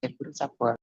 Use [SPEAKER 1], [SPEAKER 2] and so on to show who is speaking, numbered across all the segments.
[SPEAKER 1] Eppure saper.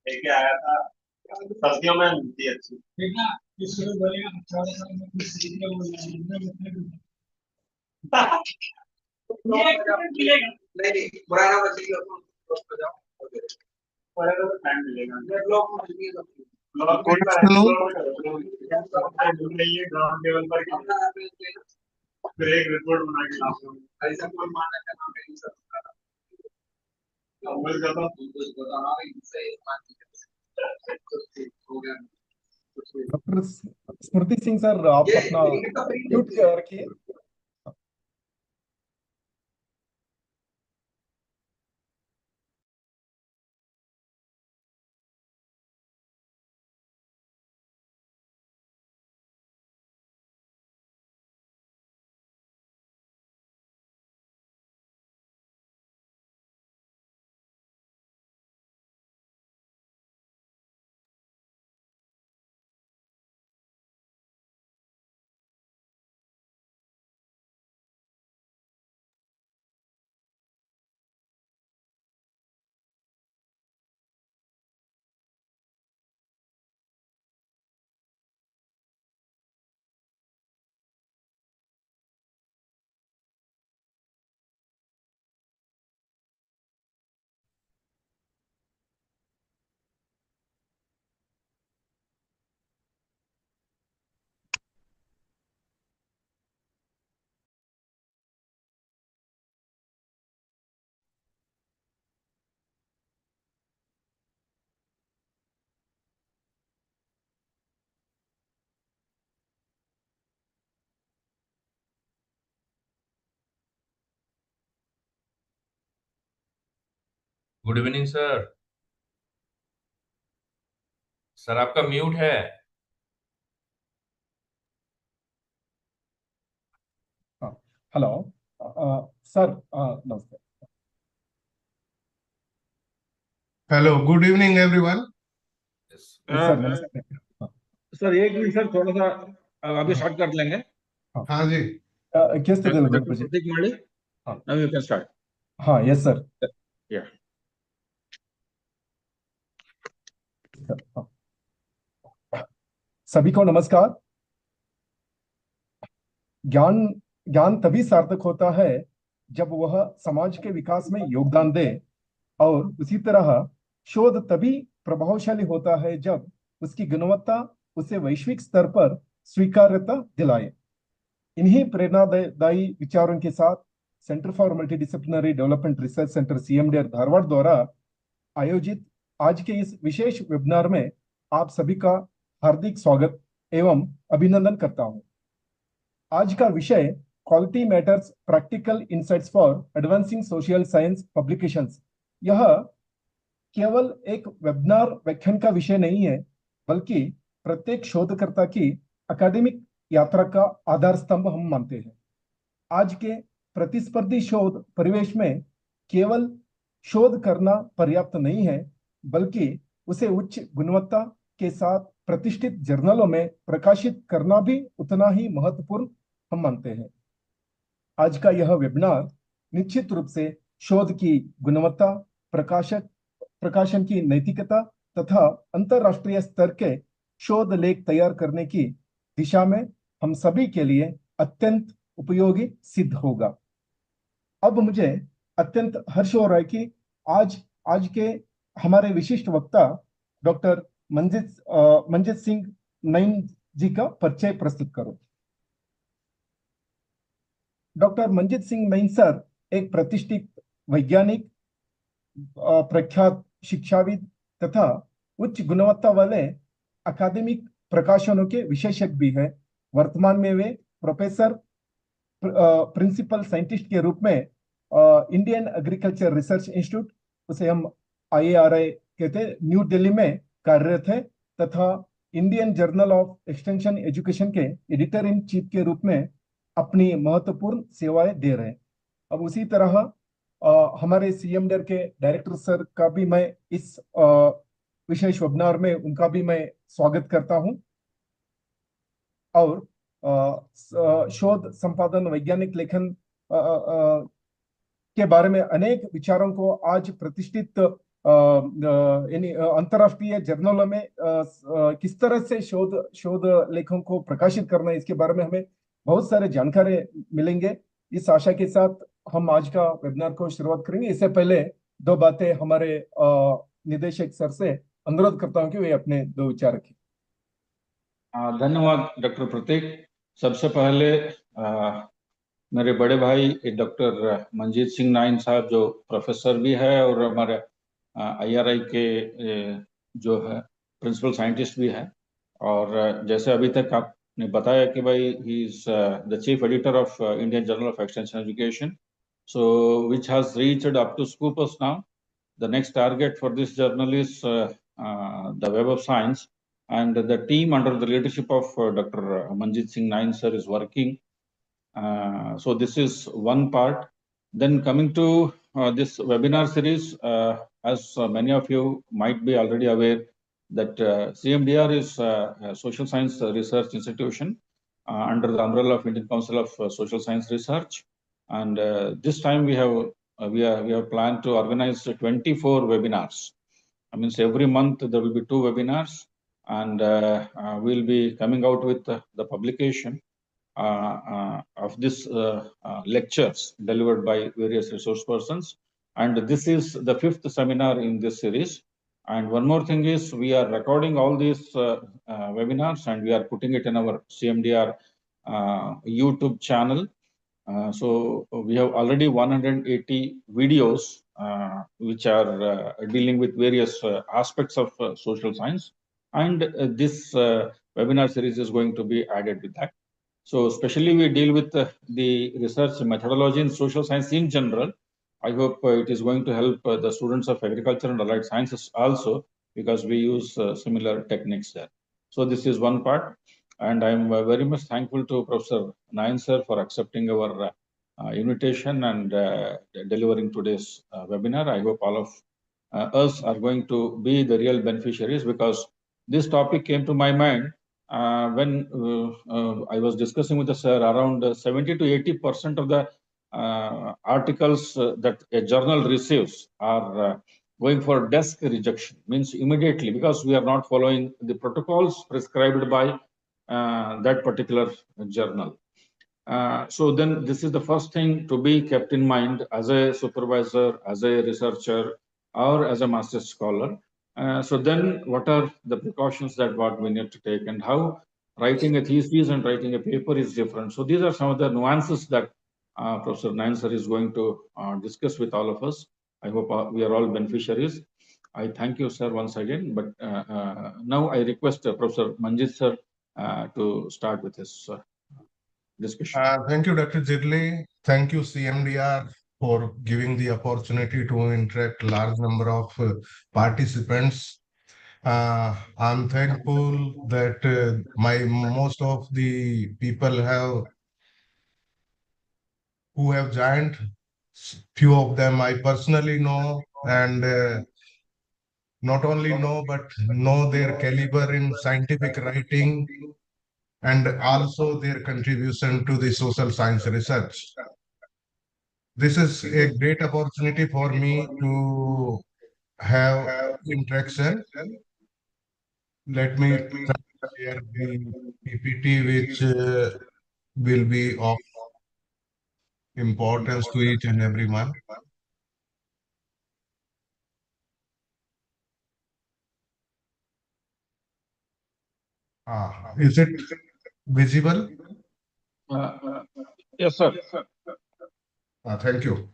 [SPEAKER 1] लेके आया था। सब्जियों में मिलती है अच्छी।
[SPEAKER 2] देखना किसी को बोलेगा 14 साल में कुछ सीखने को मिलेगा। ये मिलेगा नहीं नहीं पुराना मछली हो जाओ
[SPEAKER 1] पहले तो टाइम मिलेगा।
[SPEAKER 2] ब्लॉक मछली
[SPEAKER 1] ब्लॉग कोई
[SPEAKER 3] गुड
[SPEAKER 1] का
[SPEAKER 3] आफ्टरनून।
[SPEAKER 1] एक्सप्लोर ढूंढ रही है ग्राउंड लेवल पर फिर एक रिपोर्ट बना के लाऊंगा।
[SPEAKER 2] ऐसा कोई मानना का नाम नहीं सकता
[SPEAKER 1] मिल जाता
[SPEAKER 2] कुछ बता हाँ इससे मान हो गया
[SPEAKER 3] डॉक्टर स्मृति सिंह सर, आप
[SPEAKER 2] ये
[SPEAKER 3] अपना
[SPEAKER 2] टिकट तो फ्री
[SPEAKER 3] म्यूट
[SPEAKER 2] मिलती है
[SPEAKER 3] रखिए।
[SPEAKER 4] Good evening sir. सर आपका म्यूट है।
[SPEAKER 3] हाँ, हेलो सर, नमस्ते।
[SPEAKER 5] Hello, good evening everyone.
[SPEAKER 3] Sir नमस्ते। हाँ,
[SPEAKER 2] सर एक मिनट सर थोड़ा सा अभी
[SPEAKER 3] हाँ,
[SPEAKER 2] स्टार्ट कर लेंगे
[SPEAKER 3] हाँ,
[SPEAKER 5] हाँ जी,
[SPEAKER 3] ಕೇಳಿಸ್ತಿದೆ ಅಲ್ಲ
[SPEAKER 2] डॉक्टर
[SPEAKER 3] ಗುರುಜಿ?
[SPEAKER 2] प्रतीक माली
[SPEAKER 3] हाँ,
[SPEAKER 2] नाउ यू कैन स्टार्ट
[SPEAKER 3] हाँ, यस सर।
[SPEAKER 2] या
[SPEAKER 3] हाँ, सभी को नमस्कार। ज्ञान ज्ञान तभी सार्थक होता है जब वह समाज के विकास में योगदान दे, और उसी तरह शोध तभी प्रभावशाली होता है जब उसकी गुणवत्ता उसे वैश्विक स्तर पर स्वीकार्यता दिलाए। इन्हीं प्रेरणादायी विचारों के साथ centre for multidisciplinary development research centre CMDR Dharwad द्वारा आयोजित आज के इस विशेष वेबिनार में आप सभी का हार्दिक स्वागत एवं अभिनंदन करता हूं। आज का विषय quality matters practical insights for advancing social science publications. यह केवल एक वेबिनार व्याख्यान का विषय नहीं है, बल्कि प्रत्येक शोधकर्ता की अकादमिक यात्रा का आधार स्तंभ हम मानते हैं। आज के प्रतिस्पर्धी शोध परिवेश में केवल शोध करना पर्याप्त नहीं है, बल्कि उसे उच्च गुणवत्ता के साथ प्रतिष्ठित जर्नलों में प्रकाशित करना भी उतना ही महत्वपूर्ण हम मानते हैं। आज का यह वेबिनार निश्चित रूप से शोध की गुणवत्ता, प्रकाशन की नैतिकता तथा अंतरराष्ट्रीय स्तर के शोध लेख तैयार करने की दिशा में हम सभी के लिए अत्यंत उपयोगी सिद्ध होगा। अब मुझे अत्यंत हर्ष हो रहा है कि आज आज के हमारे विशिष्ट वक्ता डॉक्टर मंजित सिंह नईम जी का परिचय प्रस्तुत करो। डॉक्टर मंजित सिंह नईम सर एक प्रतिष्ठित वैज्ञानिक, प्रख्यात शिक्षाविद तथा उच्च गुणवत्ता वाले अकादमिक प्रकाशनों के विशेषज्ञ भी है। वर्तमान में वे प्रोफेसर प्रिंसिपल साइंटिस्ट के रूप में इंडियन एग्रीकल्चर रिसर्च इंस्टीट्यूट, उसे हम IARI कहते हैं, न्यू दिल्ली में कार्यरत है, तथा Indian journal of extension education के एडिटर इन चीफ के रूप में अपनी महत्वपूर्ण सेवाएं दे रहे हैं। अब उसी तरह हमारे सीएमडीआर के डायरेक्टर सर का भी मैं इस विशेष वेबिनार में उनका भी मैं स्वागत करता हूं। और शोध संपादन, वैज्ञानिक लेखन के बारे में अनेक विचारों को आज प्रतिष्ठित अंतर्राष्ट्रीय जर्नलों में किस तरह से शोध लेखों को प्रकाशित करना है, इसके बारे में हमें बहुत सारे जानकारी मिलेंगे। इस आशा के साथ हम आज का वेबिनार को शुरुआत करेंगे। इससे पहले दो बातें हमारे निदेशक सर से अनुरोध करता हूं कि वे अपने दो विचार रखें।
[SPEAKER 6] धन्यवाद डॉक्टर प्रतीक। सबसे पहले मेरे बड़े भाई डॉक्टर मंजीत सिंह नाइन साहब, जो प्रोफेसर भी है और हमारे IRI के जो है प्रिंसिपल साइंटिस्ट भी है, और जैसे अभी तक आपने बताया कि भाई he is the chief editor of Indian journal of extension education, so which has reached up to Scopus now. The next target for this journal is the Web of Science, and the team under the leadership of Dr. Manjit Singh Nain sir is working. So this is one part. Then coming to this webinar series, as many of you might be already aware that CMDR is a social science research institution under the umbrella of Indian Council of Social Science Research. And this time we have planned to organize 24 webinars. I mean, every month there will be 2 webinars, and we'll be coming out with the publication of this lectures delivered by various resource persons. And this is the 5th seminar in this series. And one more thing is, we are recording all these webinars, and we are putting it in our CMDR YouTube channel. So we have already 180 videos which are dealing with various aspects of social science, and this webinar series is going to be added with that. So especially we deal with the research methodology in social science in general. I hope it is going to help the students of agriculture and allied sciences also, because we use similar techniques there. So this is one part, and I'm very much thankful to Professor Nayan sir for accepting our invitation and delivering today's webinar. I hope all of us are going to be the real beneficiaries, because this topic came to my mind when I was discussing with the sir. Around 70 to 80% of the articles that a journal receives are going for desk rejection, means immediately, because we are not following the protocols prescribed by that particular journal. So then this is the first thing to be kept in mind as a supervisor, as a researcher, or as a master scholar. So then what are the precautions that what we need to take, and how writing a thesis and writing a paper is different. So these are some of the nuances that Professor Nayan sir is going to discuss with all of us. I hope we are all beneficiaries. I thank you, sir, once again. But now I request Professor Manjit sir to start with his discussion.
[SPEAKER 5] Thank you, Dr. Jirli. Thank you, CMDR, for giving the opportunity to interact large number of participants. I'm thankful that most of the people who have joined. Few of them I personally know, and not only know, but know their caliber in scientific writing, and also their contribution to the social science research. This is a great opportunity for me to have interaction. Let me try to share the PPT, which will be of importance to each and everyone. Is it visible?
[SPEAKER 6] Yes, sir.
[SPEAKER 5] Thank you.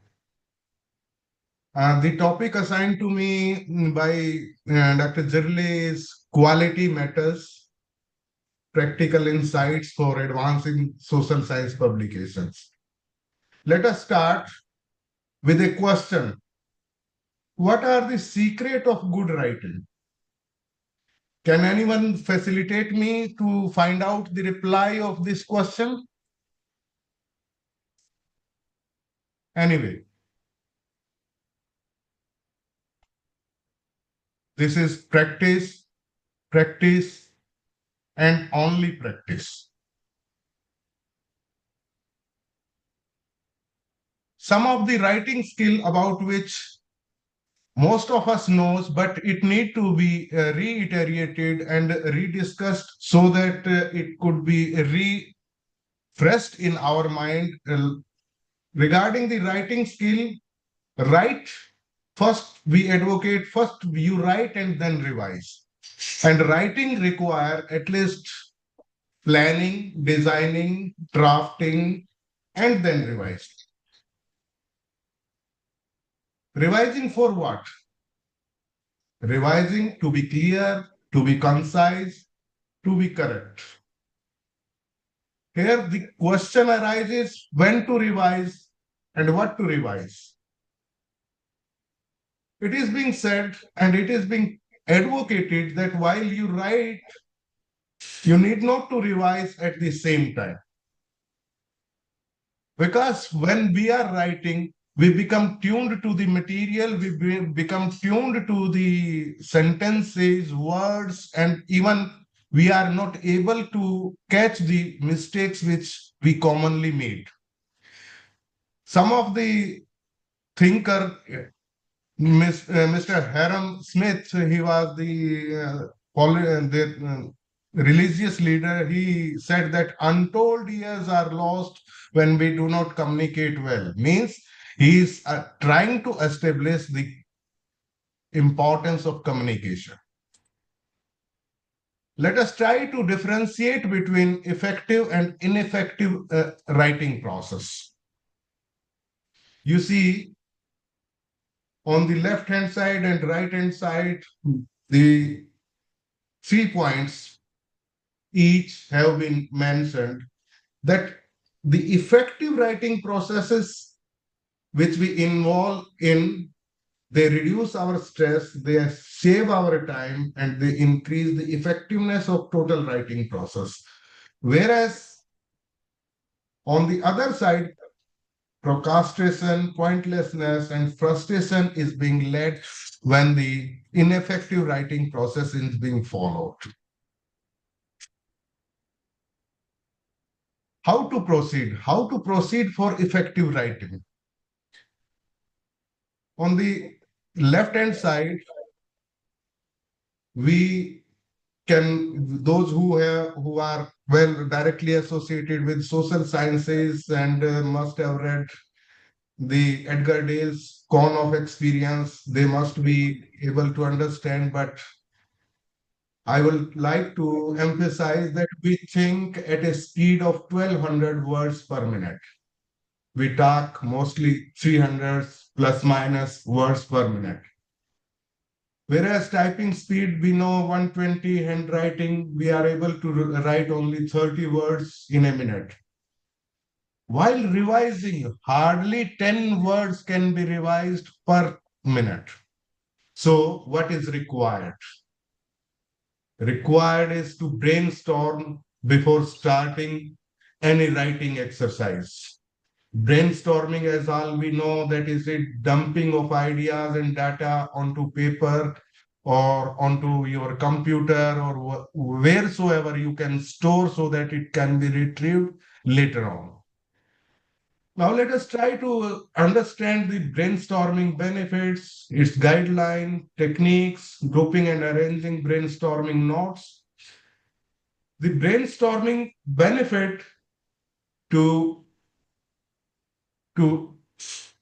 [SPEAKER 5] The topic assigned to me by Dr. Jirli is Quality Matters, Practical Insights for Advancing Social Science Publications. Let us start with a question. What are the secret of good writing? Can anyone facilitate me to find out the reply of this question? Anyway, this is practice, practice, and only practice. Some of the writing skill about which most of us knows, but it need to be reiterated and rediscussed so that it could be refreshed in our mind regarding the writing skill. Write first, we advocate first you write and then revise. And writing require at least planning, designing, drafting, and then revise. Revising for what? Revising to be clear, to be concise, to be correct. Here the question arises when to revise and what to revise. It is being said and it is being advocated that while you write, you need not to revise at the same time. Because when we are writing, we become tuned to the material, become tuned to the sentences, words, and even we are not able to catch the mistakes which we commonly made. Some of the thinker, Mr. Hiram Smith, he was the religious leader. He said that untold years are lost when we do not communicate well. Means he is trying to establish the importance of communication. Let us try to differentiate between effective and ineffective writing process. You see, on the left hand side and right hand side, the 3 points each have been mentioned, that the effective writing processes which we involve in, they reduce our stress, they save our time, and they increase the effectiveness of total writing process. Whereas on the other side, procrastination, pointlessness, and frustration is being led when the ineffective writing process is being followed. How to proceed? How to proceed for effective writing? On the left-hand side, we can, those who are well directly associated with social sciences and must have read the Edgar Dale's Cone of Experience, they must be able to understand, but I would like to emphasize that we think at a speed of 1200 words per minute. We talk mostly 300 plus minus words per minute. Whereas typing speed, we know 120, handwriting, we are able to write only 30 words in a minute. While revising, hardly 10 words can be revised per minute. So what is required? Required is to brainstorm before starting any writing exercise. Brainstorming, as all we know, that is a dumping of ideas and data onto paper or onto your computer or wheresoever you can store so that it can be retrieved later on. Now let us try to understand the brainstorming benefits, its guideline, techniques, grouping and arranging brainstorming notes. The brainstorming benefit to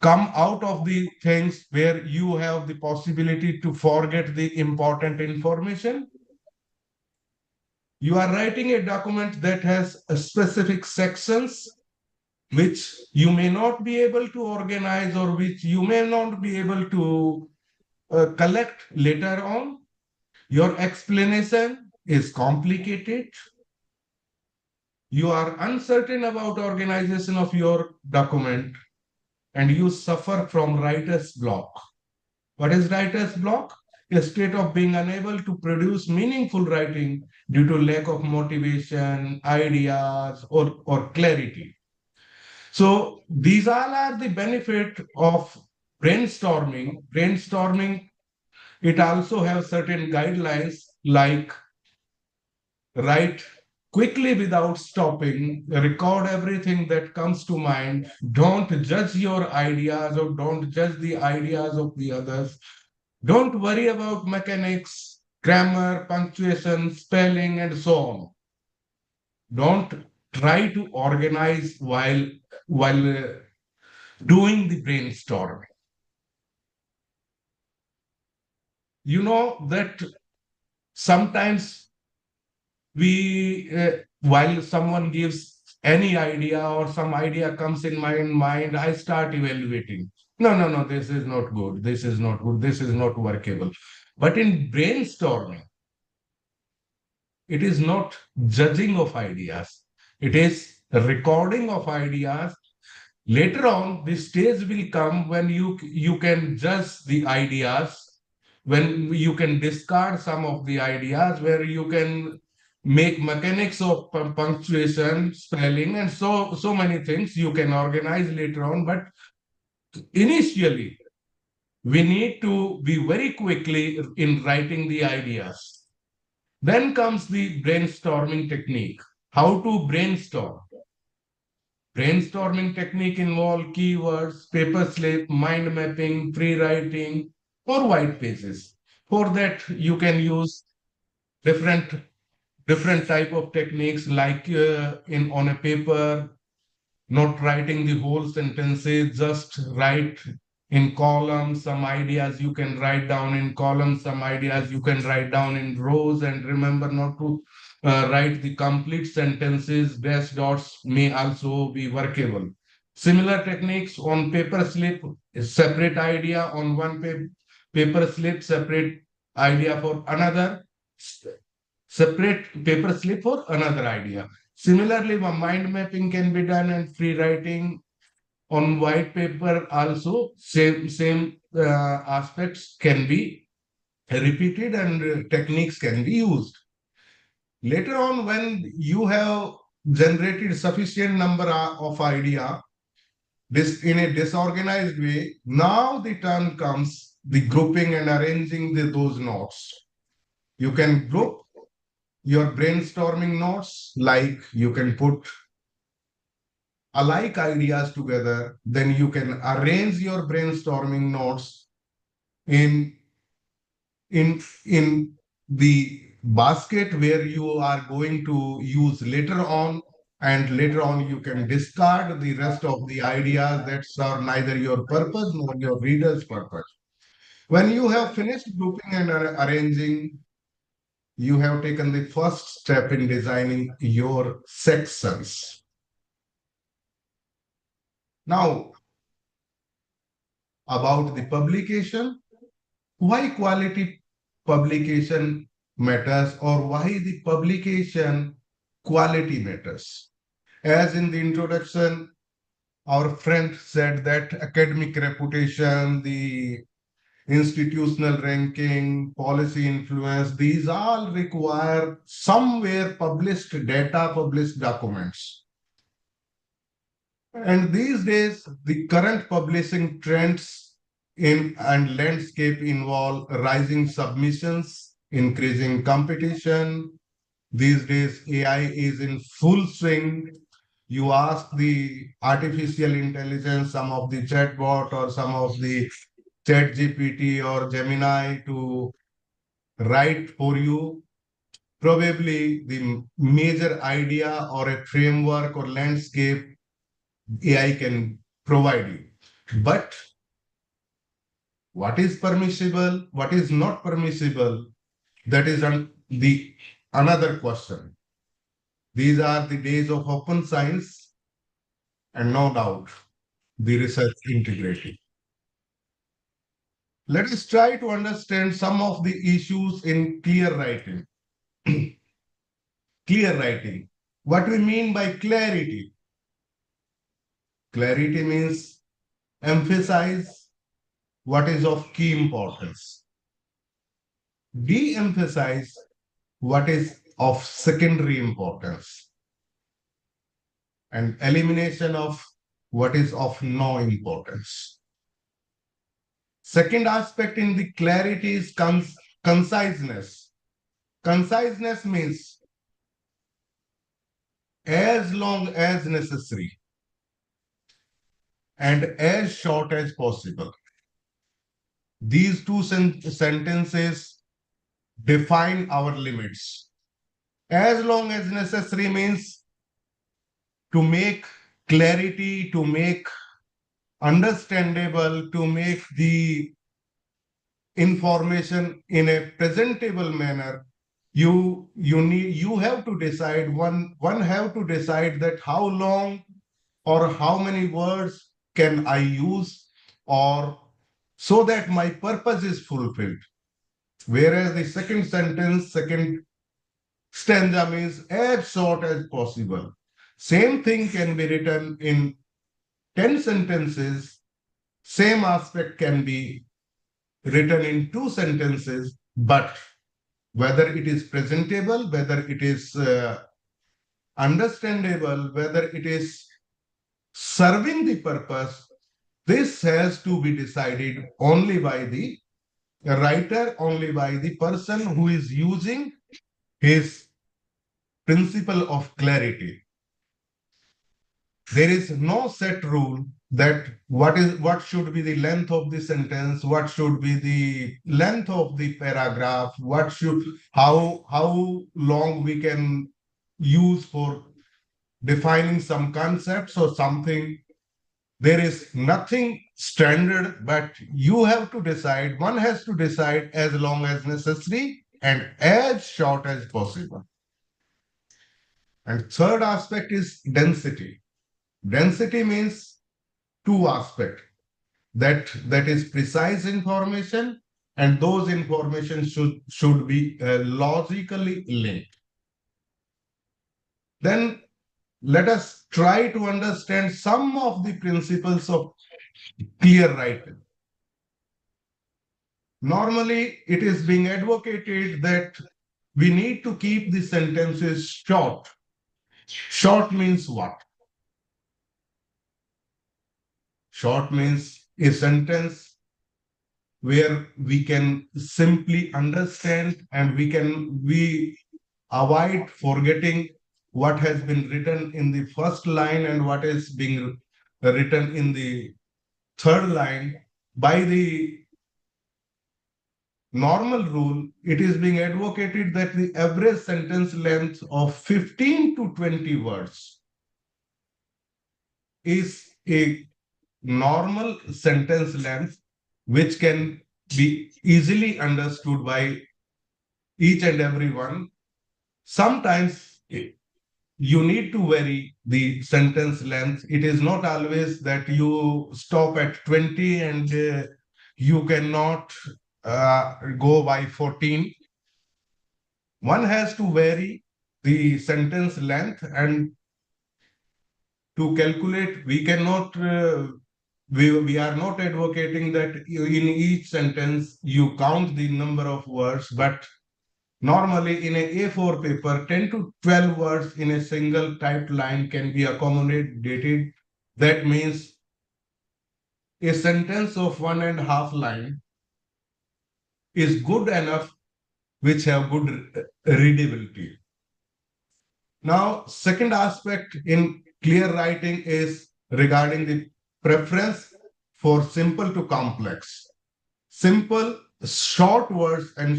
[SPEAKER 5] come out of the things where you have the possibility to forget the important information. You are writing a document that has specific sections which you may not be able to organize or which you may not be able to collect later on. Your explanation is complicated. You are uncertain about organization of your document and you suffer from writer's block. What is writer's block? A state of being unable to produce meaningful writing due to lack of motivation, ideas, or clarity. So these all are the benefit of brainstorming. Brainstorming, it also has certain guidelines like write quickly without stopping, record everything that comes to mind, don't judge your ideas or don't judge the ideas of the others, Don't worry about mechanics, grammar, punctuation, spelling, and so on. Don't try to organize while doing the brainstorming. You know that sometimes while someone gives any idea or some idea comes in my mind, I start evaluating. No, this is not good. This is not good. This is not workable. But in brainstorming, it is not judging of ideas. It is recording of ideas. Later on, the stage will come when you can judge the ideas, when you can discard some of the ideas, where you can make mechanics of punctuation, spelling, and so many things you can organize later on. But initially, we need to be very quickly in writing the ideas. Then comes the brainstorming technique. How to brainstorm? Brainstorming technique involve keywords, paper slip, mind mapping, free writing, or white pages. For that, you can use different different type of techniques, like in on a paper, not writing the whole sentences, just write in columns. Some ideas you can write down in columns, some ideas you can write down in rows, and remember not to write the complete sentences. Dash dots may also be workable. Similar techniques on paper slip, separate idea on one paper slip, separate idea for another, separate paper slip for another idea. Similarly, mind mapping can be done, and free writing on white paper also. Same aspects can be repeated, and techniques can be used. Later on, when you have generated sufficient number of idea, this in a disorganized way, now the turn comes the grouping and arranging those notes. You can group your brainstorming notes, like you can put alike ideas together. Then you can arrange your brainstorming notes in in the basket where you are going to use later on, and later on you can discard the rest of the ideas that serve neither your purpose nor your reader's purpose. When you have finished grouping and arranging, you have taken the first step in designing your sections. Now, about the publication, why quality publication matters, or why the publication quality matters. As in the introduction, our friend said that academic reputation, the institutional ranking, policy influence, these all require somewhere published data, published documents. And these days, the current publishing trends in and landscape involve rising submissions, increasing competition. These days, AI is in full swing. You ask the artificial intelligence, some of the chatbot or some of the chat GPT or Gemini to write for you. Probably the major idea or a framework or landscape AI can provide you. But what is permissible, what is not permissible, that is the another question. These are the days of open science, and no doubt the research integrity. Let us try to understand some of the issues in clear writing. Clear writing. What we mean by clarity? Clarity means emphasize what is of key importance, de-emphasize what is of secondary importance, and elimination of what is of no importance. Second aspect in the clarity is conciseness. Conciseness means as long as necessary and as short as possible. these two sentences define our limits. As long as necessary means to make clarity, to make understandable, to make the information in a presentable manner, you have to decide, one have to decide that how long or how many words can I use, or so that my purpose is fulfilled. Whereas the second stanza means as short as possible. Same thing can be written in 10 sentences. Same aspect can be written in 2 sentences, but whether it is presentable, whether it is understandable, whether it is serving the purpose, this has to be decided only by the writer, only by the person who is using his principle of clarity. There is no set rule that what should be the length of the sentence, what should be the length of the paragraph, how long we can use for defining some concepts or something. There is nothing standard, but you have to decide, one has to decide as long as necessary and as short as possible. And third aspect is density. Density means two aspects. That is precise information, and those information should be logically linked. Then let us try to understand some of the principles of clear writing. Normally, it is being advocated that we need to keep the sentences short. Short means what? Short means a sentence where we can simply understand and we avoid forgetting what has been written in the first line and what is being written in the third line. By the normal rule, it is being advocated that the average sentence length of 15 to 20 words is a normal sentence length which can be easily understood by each and everyone. Sometimes you need to vary the sentence length. It is not always that you stop at 20 and you cannot go by 14. One has to vary the sentence length, and to calculate, we cannot, we are not advocating that in each sentence you count the number of words, but normally in a A4 paper, 10 to 12 words in a single typed line can be accommodated. That means a sentence of 1.5 line is good enough, which have good readability. Now, second aspect in clear writing is regarding the preference for simple to complex. Simple, short words and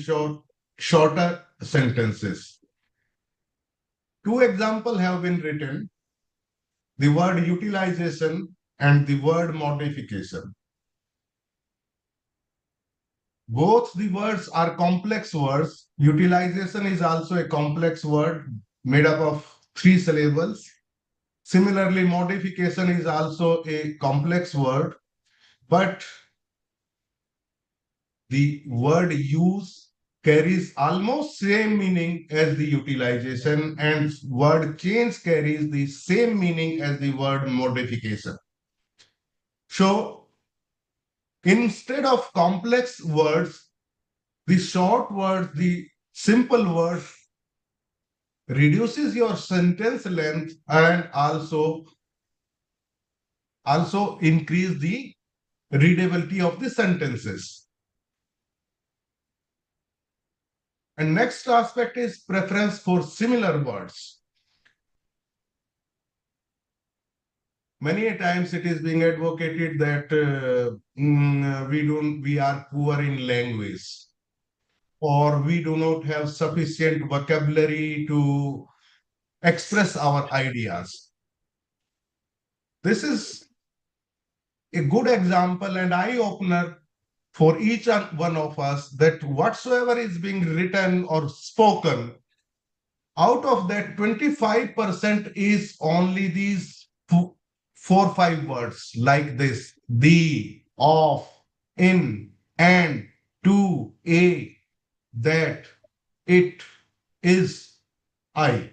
[SPEAKER 5] shorter sentences. Two examples have been written, the word utilization and the word modification. Both the words are complex words. Utilization is also a complex word made up of 3 syllables. Similarly, modification is also a complex word, but the word use carries almost same meaning as the utilization, and word change carries the same meaning as the word modification. So instead of complex words, the short words, the simple words reduces your sentence length and also increase the readability of the sentences. And next aspect is preference for similar words. many a times it is being advocated that we are poor in language, or we do not have sufficient vocabulary to express our ideas. This is a good example and eye-opener for each one of us, that whatsoever is being written or spoken, out of that 25% is only these 4 or 5 words like this: the, of, in, and, to, a, that, it, is, I.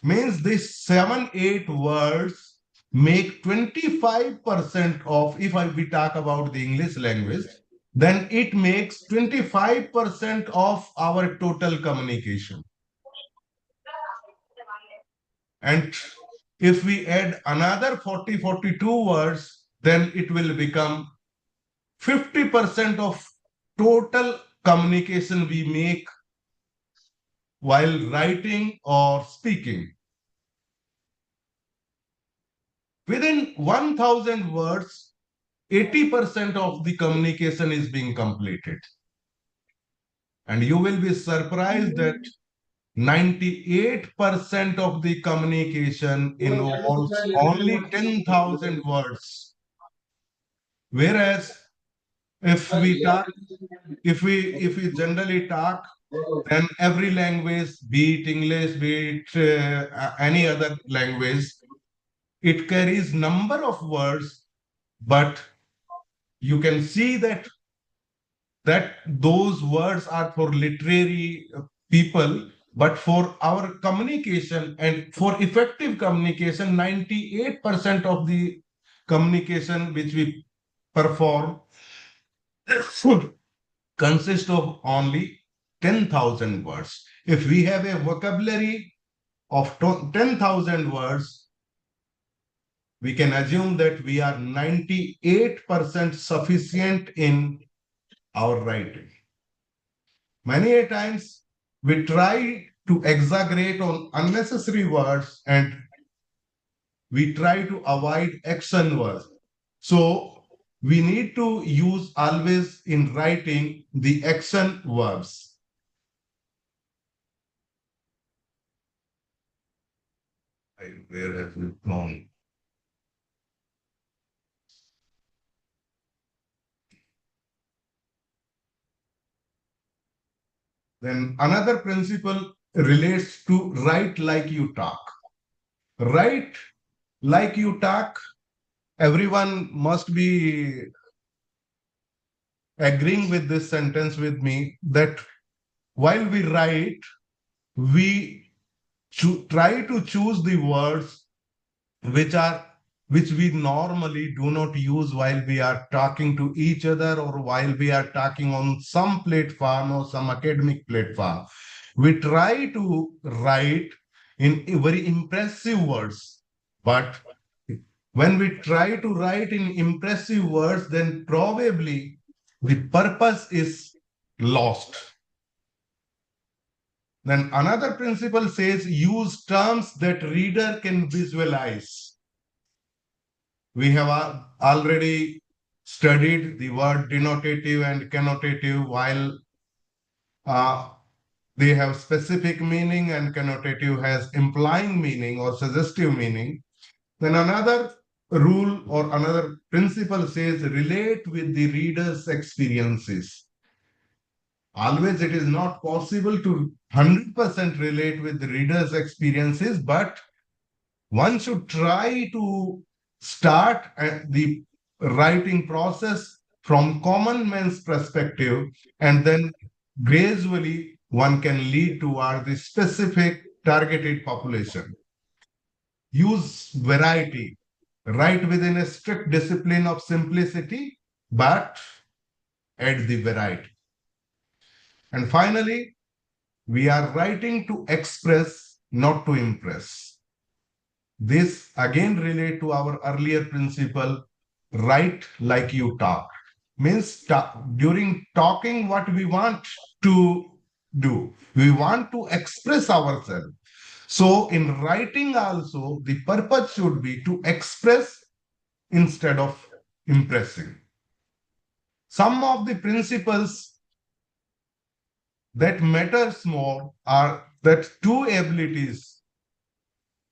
[SPEAKER 5] Means these 7, 8 words make 25% of, if we talk about the English language, then it makes 25% of our total communication. And if we add another 40, 42 words, then it will become 50% of total communication we make while writing or speaking. Within 1,000 words, 80% of the communication is being completed. And you will be surprised that 98% of the communication involves only 10,000 words. Whereas if we generally talk, then every language, be it English, be it any other language, it carries number of words, but you can see that those words are for literary people, but for our communication and for effective communication, 98% of the communication which we perform should consist of only 10,000 words. If we have a vocabulary of 10,000 words, we can assume that we are 98% sufficient in our writing. Many a times we try to exaggerate on unnecessary words and we try to avoid action words. So we need to use always in writing the action verbs. Where have we gone? Then another principle relates to write like you talk. Write like you talk. Everyone must be agreeing with this sentence with me, that while we write, we try to choose the words which we normally do not use while we are talking to each other or while we are talking on some platform or some academic platform. We try to write in very impressive words, but when we try to write in impressive words, then probably the purpose is lost. Then another principle says use terms that reader can visualize. We have already studied the word denotative and connotative, while they have specific meaning and connotative has implying meaning or suggestive meaning. Then another rule or another principle says relate with the reader's experiences. Always it is not possible to 100% relate with the reader's experiences, but one should try to start the writing process from common man's perspective, and then gradually one can lead toward the specific targeted population. Use variety. Write within a strict discipline of simplicity, but add the variety. And finally, we are writing to express, not to impress. This again relate to our earlier principle, write like you talk. Means during talking, what we want to do, we want to express ourselves. So in writing also, the purpose should be to express instead of impressing. Some of the principles that matters more are that two abilities.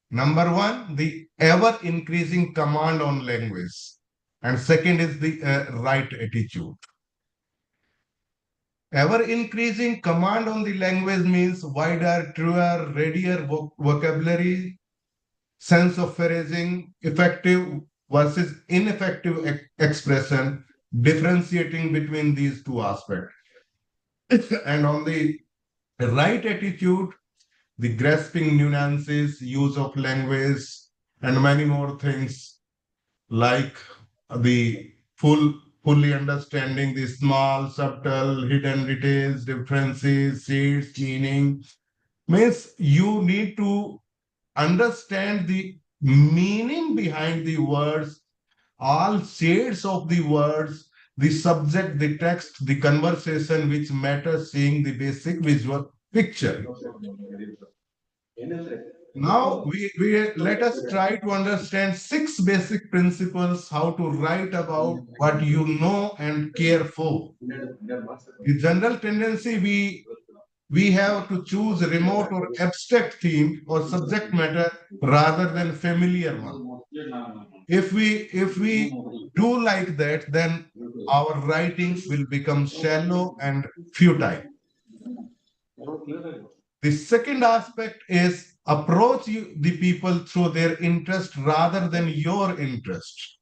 [SPEAKER 5] Number one, the ever increasing command on language. And second is the right attitude. Ever increasing command on the language means wider, truer, readier vocabulary, sense of phrasing, effective versus ineffective expression, differentiating between these two aspects. And on the right attitude, the grasping nuances, use of language, and many more things like the fully understanding the small, subtle, hidden details, differences, shades, meaning, means you need to understand the meaning behind the words, all shades of the words, the subject, the text, the conversation, which matters, seeing the basic visual picture. Now we let us try to understand 6 basic principles how to write about what you know and care for. The general tendency we have to choose remote or abstract theme or subject matter rather than familiar one. If we do like that, then our writing will become shallow and futile. The second aspect is approach the people through their interest rather than your interest.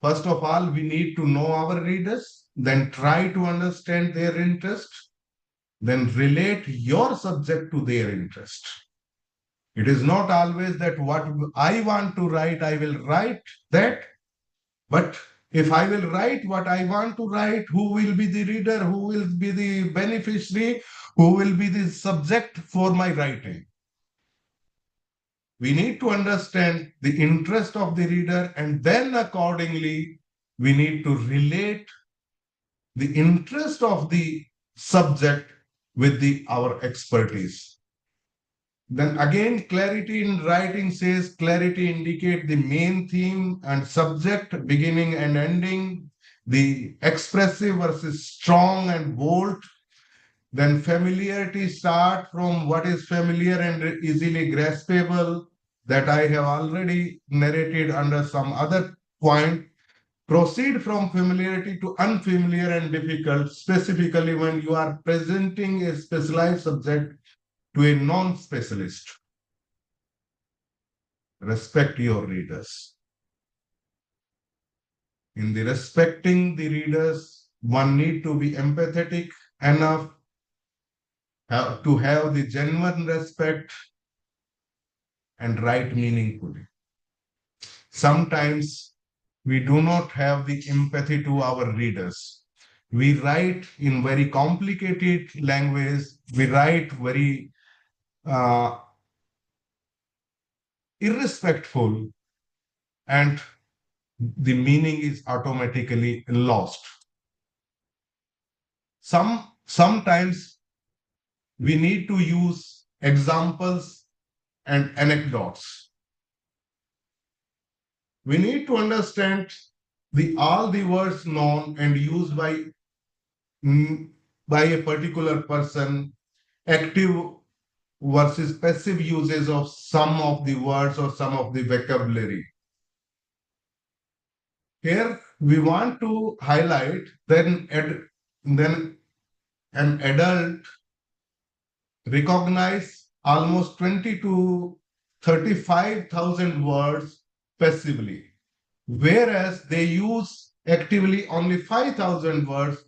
[SPEAKER 5] First of all, we need to know our readers, then try to understand their interest, then relate your subject to their interest. It is not always that what I want to write, I will write that. But if I will write what I want to write, who will be the reader, who will be the beneficiary, who will be the subject for my writing? We need to understand the interest of the reader, and then accordingly, we need to relate the interest of the subject with our expertise. Then again, clarity in writing says clarity indicate the main theme and subject, beginning and ending, the expressive versus strong and bold. Then familiarity start from what is familiar and easily graspable, that I have already narrated under some other point. Proceed from familiarity to unfamiliar and difficult, specifically when you are presenting a specialized subject to a non-specialist. Respect your readers. In the respecting the readers, one need to be empathetic enough to have the genuine respect and write meaningfully. Sometimes we do not have the empathy to our readers. We write in very complicated language. We write very irrespectful, and the meaning is automatically lost. Sometimes we need to use examples and anecdotes. We need to understand all the words known and used by a particular person, active versus passive uses of some of the words or some of the vocabulary. Here we want to highlight then an adult recognize almost 20 to 35,000 words passively, whereas they use actively only 5,000 words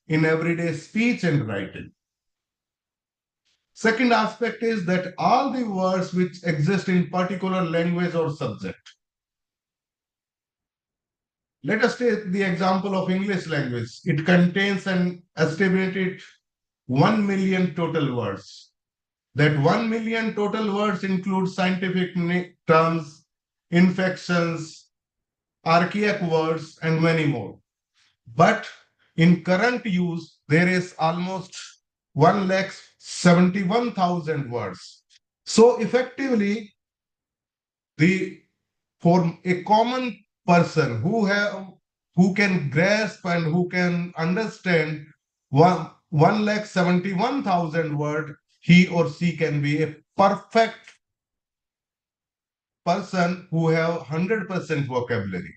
[SPEAKER 5] in everyday speech and writing. Second aspect is that all the words which exist in particular language or subject. Let us take the example of English language. It contains an estimated 1 million total words. That 1 million total words include scientific terms, infections, archaic words, and many more. But in current use, there is almost 1 71,000 words. So effectively, for a common person who can grasp and who can understand 1,71,000 word, he or she can be a perfect person who have 100% vocabulary.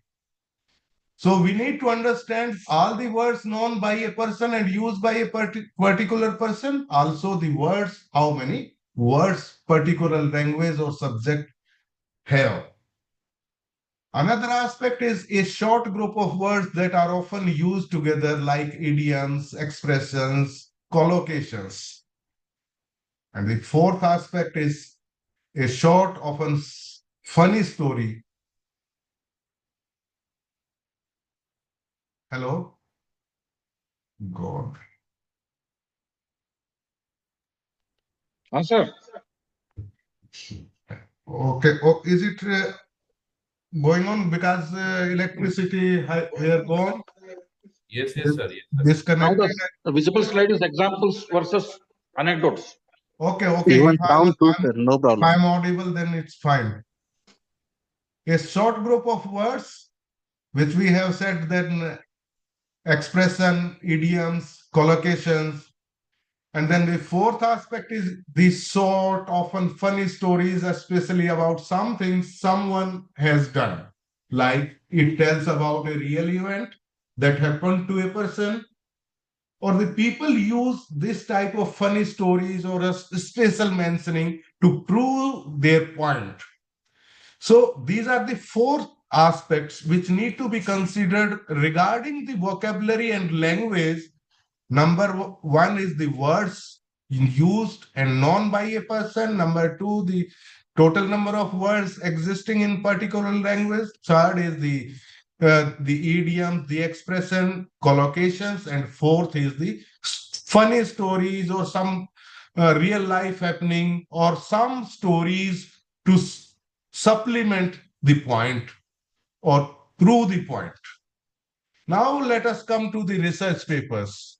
[SPEAKER 5] So we need to understand all the words known by a person and used by a particular person. Also the words, how many words particular language or subject have. Another aspect is a short group of words that are often used together like idioms, expressions, collocations. And the fourth aspect is a short, often funny story. Hello? God.
[SPEAKER 6] sir.
[SPEAKER 5] Okay. Oh, is it going on because electricity here gone?
[SPEAKER 4] Yes, yes, sir. Yes, sir.
[SPEAKER 6] Now
[SPEAKER 5] Disconnected?
[SPEAKER 6] the visible slide is examples versus anecdotes.
[SPEAKER 5] Okay, okay.
[SPEAKER 7] Even
[SPEAKER 5] If
[SPEAKER 7] sound too, sir. No
[SPEAKER 5] if
[SPEAKER 7] problem.
[SPEAKER 5] I'm audible, then it's fine. A short group of words, which we have said then expression, idioms, collocations. And then the fourth aspect is the short, often funny stories, especially about something someone has done. Like it tells about a real event that happened to a person, or the people use this type of funny stories or a special mentioning to prove their point. So these are the four aspects which need to be considered regarding the vocabulary and language. Number one is the words used and known by a person. Number two, the total number of words existing in particular language. Third is the idiom, the expression, collocations, and fourth is the funny stories or some real life happening or some stories to supplement the point or prove the point. Now let us come to the research papers.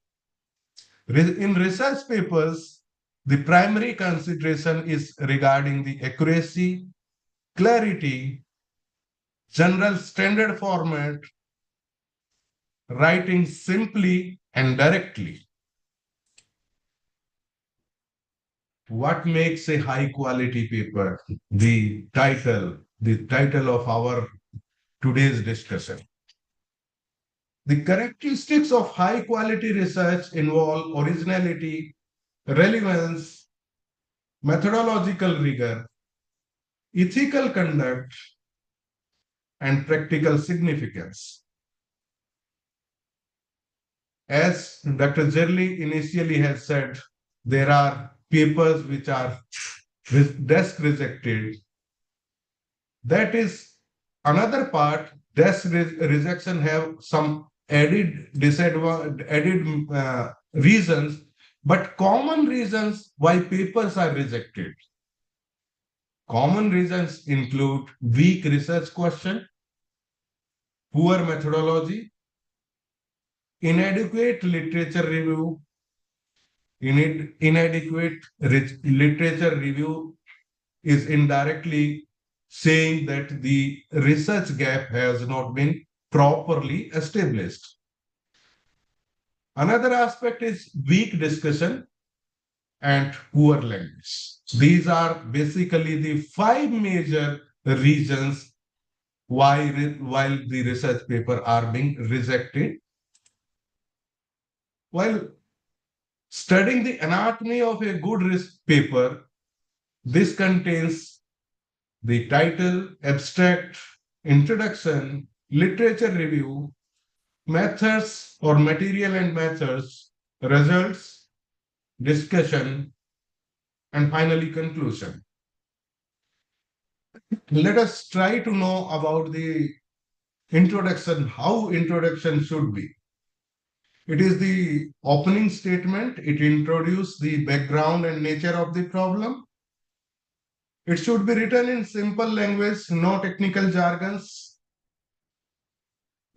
[SPEAKER 5] In research papers, the primary consideration is regarding the accuracy, clarity, general standard format, writing simply and directly. What makes a high quality paper? The title of our today's discussion. The characteristics of high quality research involve originality, relevance, methodological rigor, ethical conduct, and practical significance. As Dr. Jerli initially has said, there are papers which are desk rejected. That is another part. Desk rejection have some added reasons, but common reasons why papers are rejected. Common reasons include weak research question, poor methodology, inadequate literature review. Inadequate literature review is indirectly saying that the research gap has not been properly established. Another aspect is weak discussion and poor language. These are basically the five major reasons why while the research paper are being rejected. While studying the anatomy of a good paper, this contains the title, abstract, introduction, literature review, methods or material and methods, results, discussion, and finally conclusion. Let us try to know about the introduction, how introduction should be. It is the opening statement. It introduces the background and nature of the problem. It should be written in simple language, no technical jargons.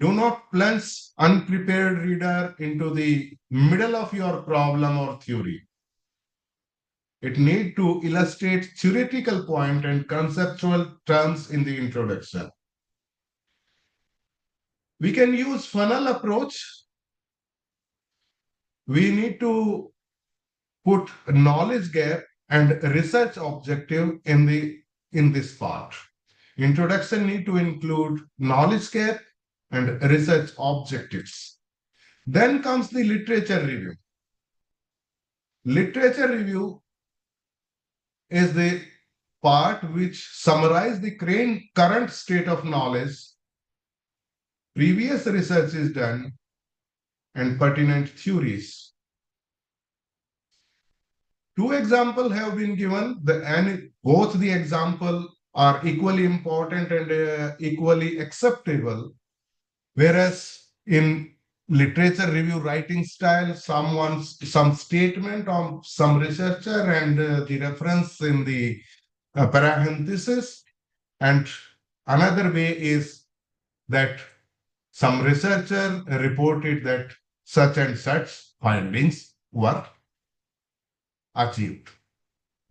[SPEAKER 5] Do not plunge unprepared reader into the middle of your problem or theory. It need to illustrate theoretical point and conceptual terms in the introduction. We can use funnel approach. We need to put knowledge gap and research objective in this part. Introduction need to include knowledge gap and research objectives. Then comes the literature review. Literature review is the part which summarize the current state of knowledge, previous research is done, and pertinent theories. Two examples have been given, and both the example are equally important and equally acceptable. Whereas in literature review writing style, some statement of some researcher and the reference in the parenthesis, and another way is that some researcher reported that such and such findings were achieved.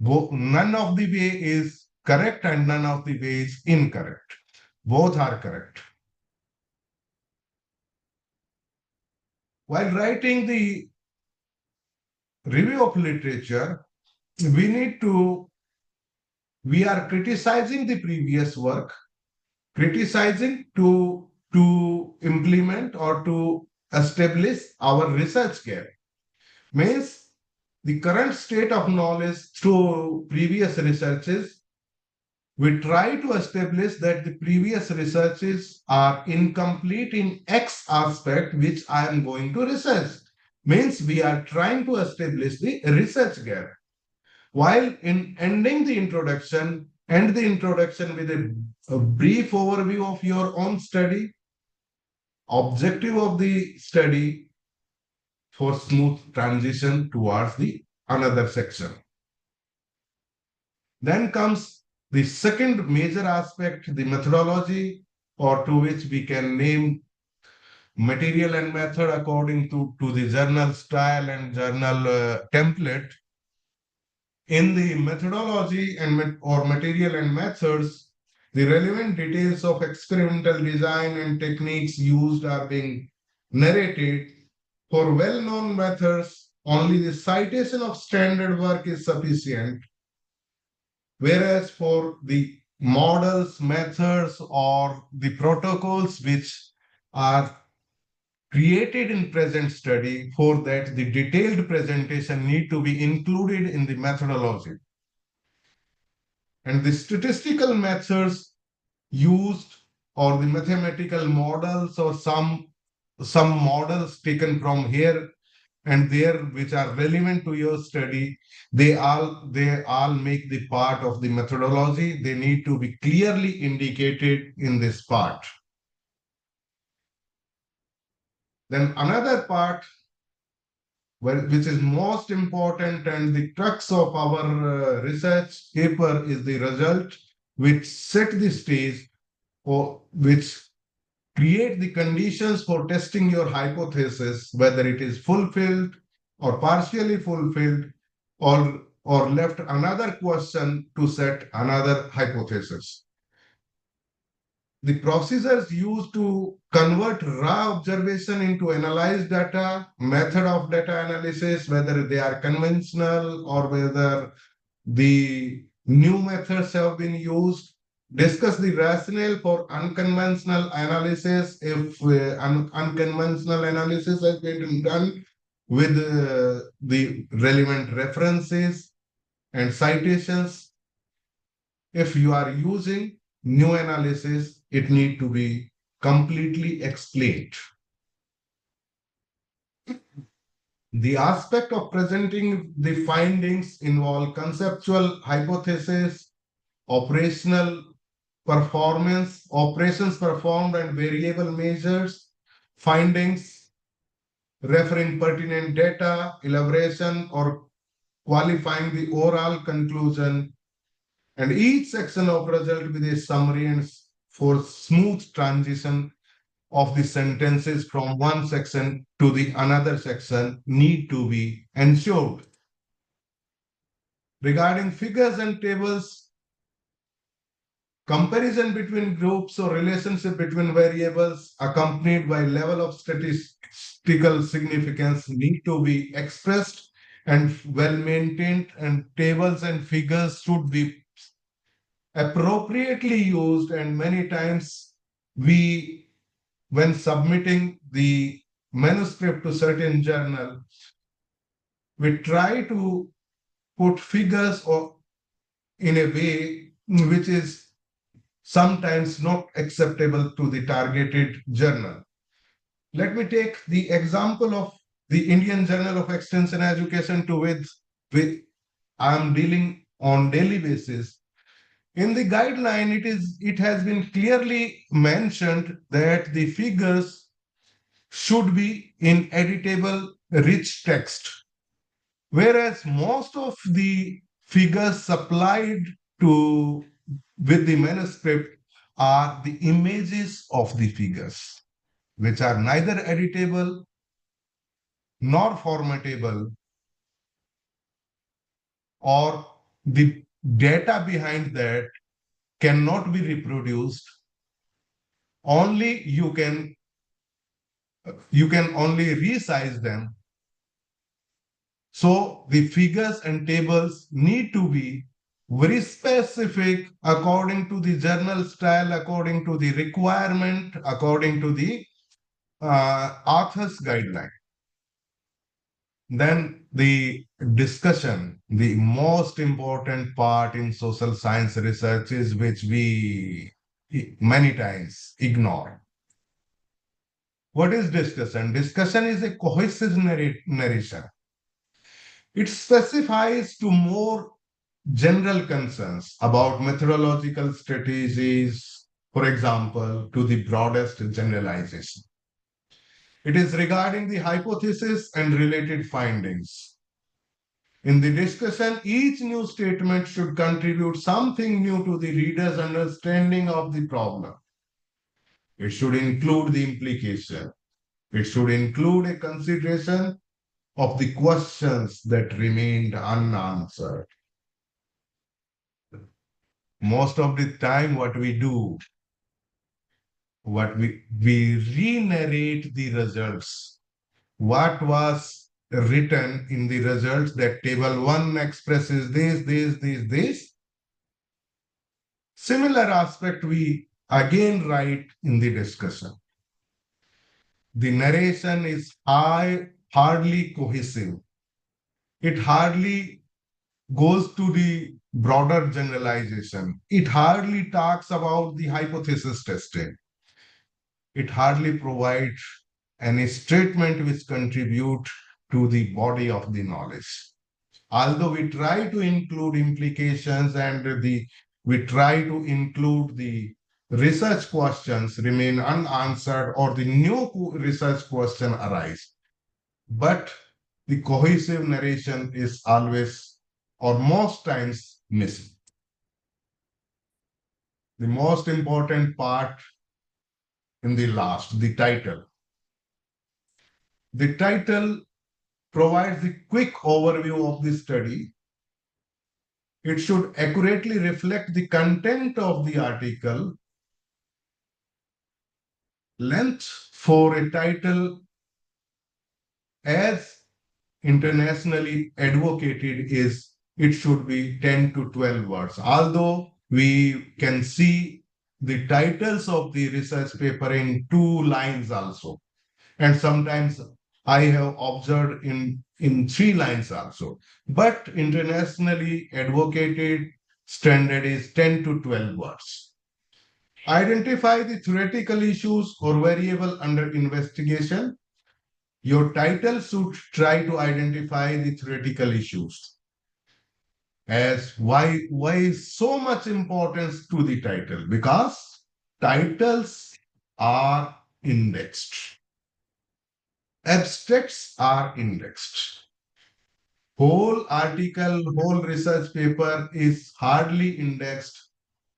[SPEAKER 5] None of the way is correct and none of the way is incorrect. Both are correct. While writing the review of literature, we are criticizing the previous work, criticizing to implement or to establish our research gap. Means the current state of knowledge through previous researches, we try to establish that the previous researches are incomplete in X aspect, which I am going to research. Means we are trying to establish the research gap. While in ending the introduction, end the introduction with a brief overview of your own study, objective of the study for smooth transition towards the another section. Then comes the second major aspect, the methodology, or to which we can name material and method according to the journal style and journal template. In the methodology or material and methods, the relevant details of experimental design and techniques used are being narrated. For well-known methods, only the citation of standard work is sufficient. Whereas for the models, methods, or the protocols which are created in present study, for that the detailed presentation need to be included in the methodology. And the statistical methods used or the mathematical models or some models taken from here and there which are relevant to your study, they all make the part of the methodology. They need to be clearly indicated in this part. Then another part which is most important and the crux of our research paper is the result which set the stage or which create the conditions for testing your hypothesis, whether it is fulfilled or partially fulfilled or left another question to set another hypothesis. The procedures used to convert raw observation into analyzed data, method of data analysis, whether they are conventional or whether the new methods have been used, discuss the rationale for unconventional analysis if unconventional analysis has been done with the relevant references and citations. If you are using new analysis, it need to be completely explained. The aspect of presenting the findings involve conceptual hypothesis, operational performance, operations performed and variable measures, findings, referring pertinent data, elaboration or qualifying the overall conclusion, and each section of result with a summary and for smooth transition of the sentences from one section to the another section need to be ensured. regarding figures and tables, comparison between groups or relationship between variables accompanied by level of statistical significance need to be expressed and well maintained, and tables and figures should be appropriately used. And many times when submitting the manuscript to certain journal, we try to put figures or in a way which is sometimes not acceptable to the targeted journal. Let me take the example of the Indian Journal of Extension Education to which I am dealing on daily basis. In the guideline, it has been clearly mentioned that the figures should be in editable rich text, whereas most of the figures supplied to with the manuscript are the images of the figures, which are neither editable nor formatable, or the data behind that cannot be reproduced. Only you can only resize them. So the figures and tables need to be very specific according to the journal style, according to the requirement, according to the author's guideline. Then the discussion, the most important part in social science research is which we many times ignore. What is discussion? Discussion is a cohesive narration. It specifies to more general concerns about methodological strategies, for example, to the broadest generalization. It is regarding the hypothesis and related findings. In the discussion, each new statement should contribute something new to the reader's understanding of the problem. It should include the implication. It should include a consideration of the questions that remained unanswered. Most of the time, what we do, we re-narrate the results. What was written in the results, that table 1 expresses this. Similar aspect we again write in the discussion. The narration is hardly cohesive. It hardly goes to the broader generalization. It hardly talks about the hypothesis testing. It hardly provides any statement which contribute to the body of the knowledge. Although we try to include implications and we try to include the research questions remain unanswered or the new research question arise. But the cohesive narration is always or most times missing. The most important part in the last, the title. The title provides a quick overview of the study. It should accurately reflect the content of the article. Length for a title, as internationally advocated, is it should be 10 to 12 words. Although we can see the titles of the research paper in 2 lines also. And sometimes I have observed in 3 lines also. But internationally advocated standard is 10 to 12 words. Identify the theoretical issues or variable under investigation. Your title should try to identify the theoretical issues. As why is so much importance to the title? Because titles are indexed. Abstracts are indexed. Whole article, whole research paper is hardly indexed.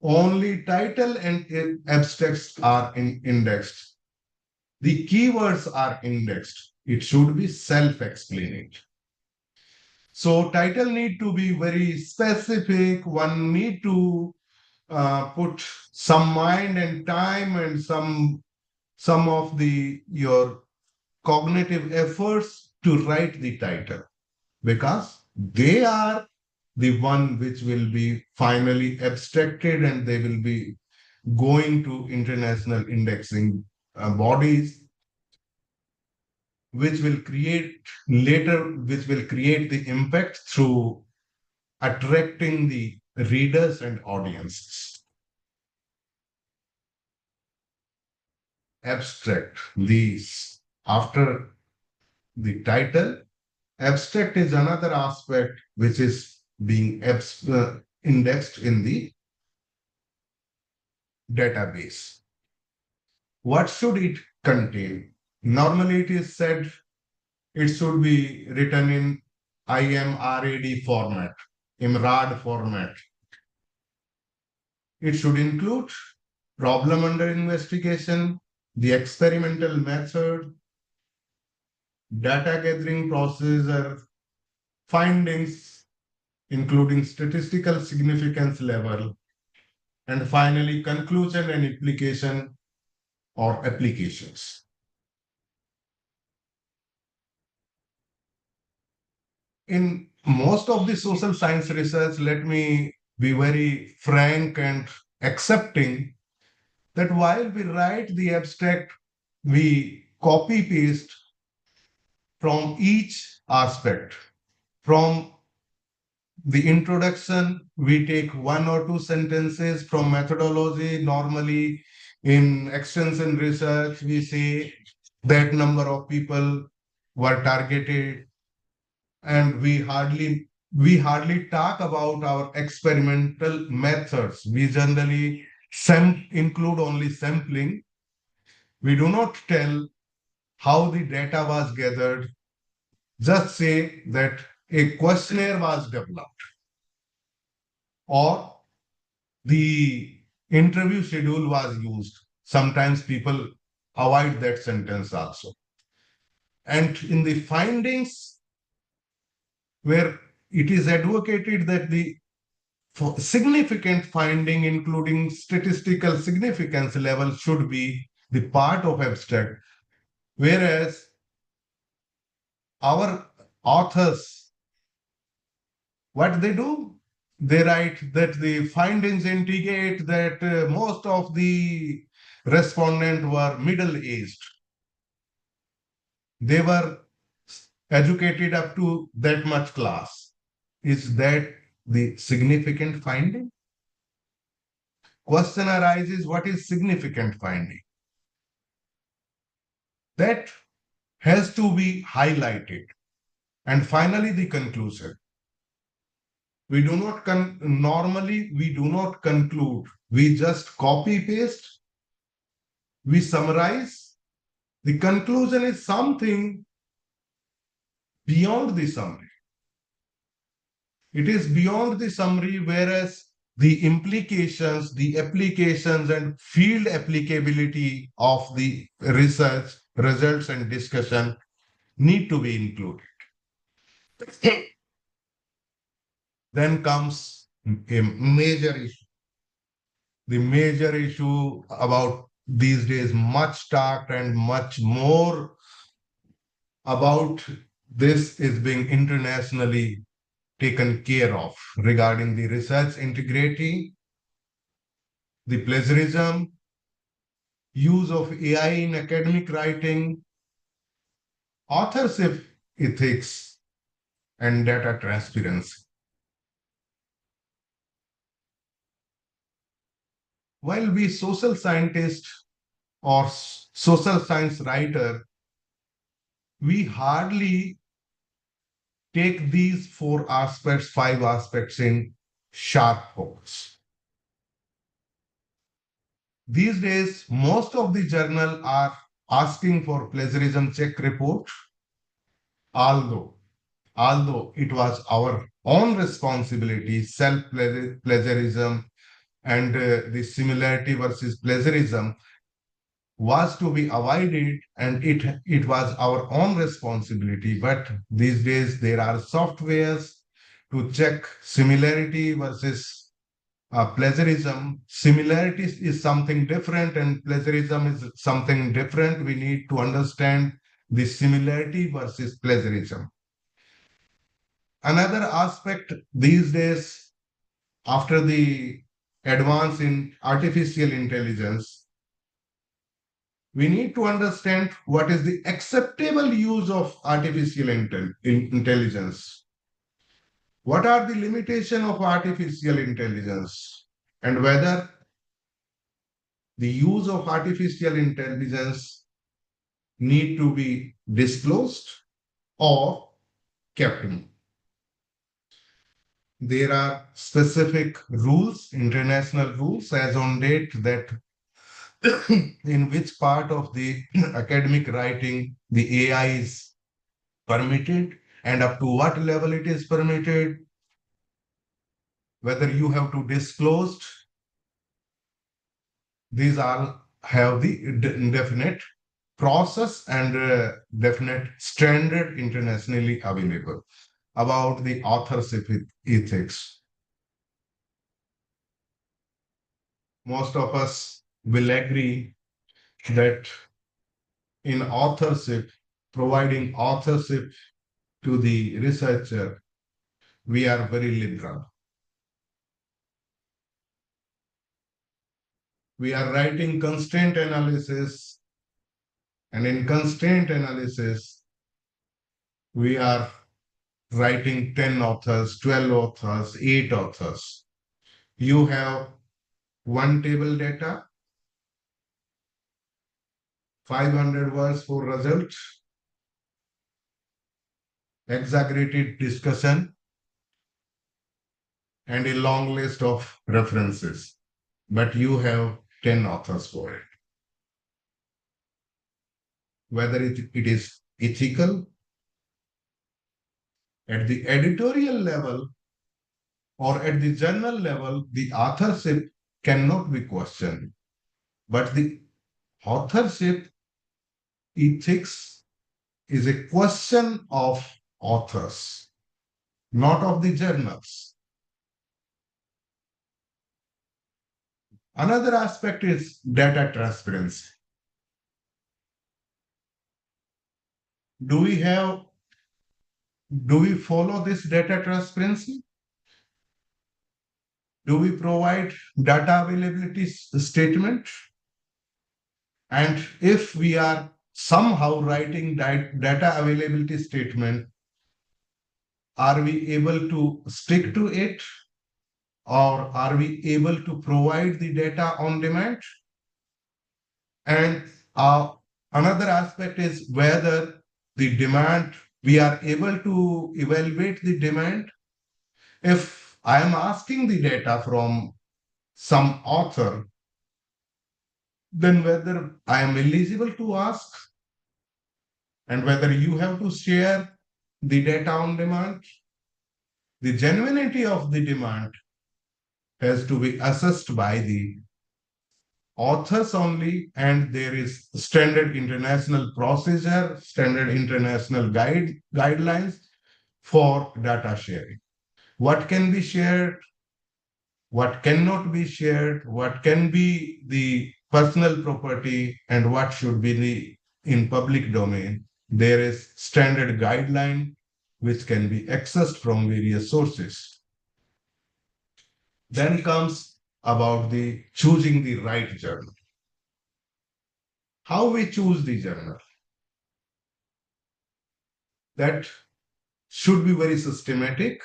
[SPEAKER 5] Only title and abstracts are indexed. The keywords are indexed. It should be self-explanatory. So title need to be very specific. One need to put some mind and time and some of your cognitive efforts to write the title, because they are the one which will be finally abstracted and they will be going to international indexing bodies, which will create which will create the impact through attracting the readers and audiences. Abstract, these after the title, abstract is another aspect which is being indexed in the database. What should it contain? Normally it is said it should be written in IMRAD format, IMRAD format. It should include problem under investigation, the experimental method, data gathering procedure, findings, including statistical significance level, and finally conclusion and implication or applications. In most of the social science research, let me be very frank and accepting that while we write the abstract, we copy paste from each aspect. From the introduction, we take one or two sentences from methodology. Normally, in extension research, we say that number of people were targeted, and we hardly talk about our experimental methods. We generally include only sampling. We do not tell how the data was gathered. Just say that a questionnaire was developed or the interview schedule was used. Sometimes people avoid that sentence also. And in the findings, where it is advocated that the significant finding, including statistical significance level, should be the part of abstract, whereas our authors, what they do, they write that the findings indicate that most of the respondents were middle-aged. They were educated up to that much class. Is that the significant finding? Question arises, what is significant finding? That has to be highlighted. And finally, the conclusion. We do not normally we do not conclude. We just copy paste. We summarize. The conclusion is something beyond the summary. It is beyond the summary, whereas the implications, the applications, and field applicability of the research results and discussion need to be included. Then comes a major issue. The major issue about these days, much talked and much more about this is being internationally taken care of regarding the research integrity, the plagiarism, use of AI in academic writing, authorship ethics, and data transparency. While we social scientists or social science writer, we hardly take these 4 aspects, 5 aspects in sharp focus. These days, most of the journals are asking for plagiarism check report, although it was our own responsibility, self-plagiarism and the similarity versus plagiarism was to be avoided, and it was our own responsibility. But these days there are softwares to check similarity versus plagiarism. Similarity is something different and plagiarism is something different. We need to understand the similarity versus plagiarism. Another aspect these days, after the advance in artificial intelligence, we need to understand what is the acceptable use of artificial intelligence. What are the limitations of artificial intelligence, and whether the use of artificial intelligence need to be disclosed or kept in. There are specific rules, international rules as on date, that in which part of the academic writing the AI is permitted and up to what level it is permitted, whether you have to disclose. These all have the definite process and definite standard internationally available. About the authorship ethics, most of us will agree that in authorship, providing authorship to the researcher, we are very liberal. We are writing constraint analysis, and in constraint analysis, we are writing 10 authors, 12 authors, 8 authors. You have one table data, 500 words for result, exaggerated discussion, and a long list of references. But you have 10 authors for it. Whether it is ethical at the editorial level or at the journal level, the authorship cannot be questioned. But the authorship ethics is a question of authors, not of the journals. Another aspect is data transparency. Do we follow this data transparency? Do we provide data availability statement? And if we are somehow writing data availability statement, are we able to stick to it, or are we able to provide the data on demand? And another aspect is whether the demand, we are able to evaluate the demand. If I am asking the data from some author, then whether I am eligible to ask, and whether you have to share the data on demand. The genuinity of the demand has to be assessed by the authors only, and there is standard international procedure, standard international guidelines for data sharing. What can be shared, what cannot be shared, what can be the personal property, and what should be the in public domain. There is standard guideline which can be accessed from various sources. Then comes about the choosing the right journal. How we choose the journal, that should be very systematic.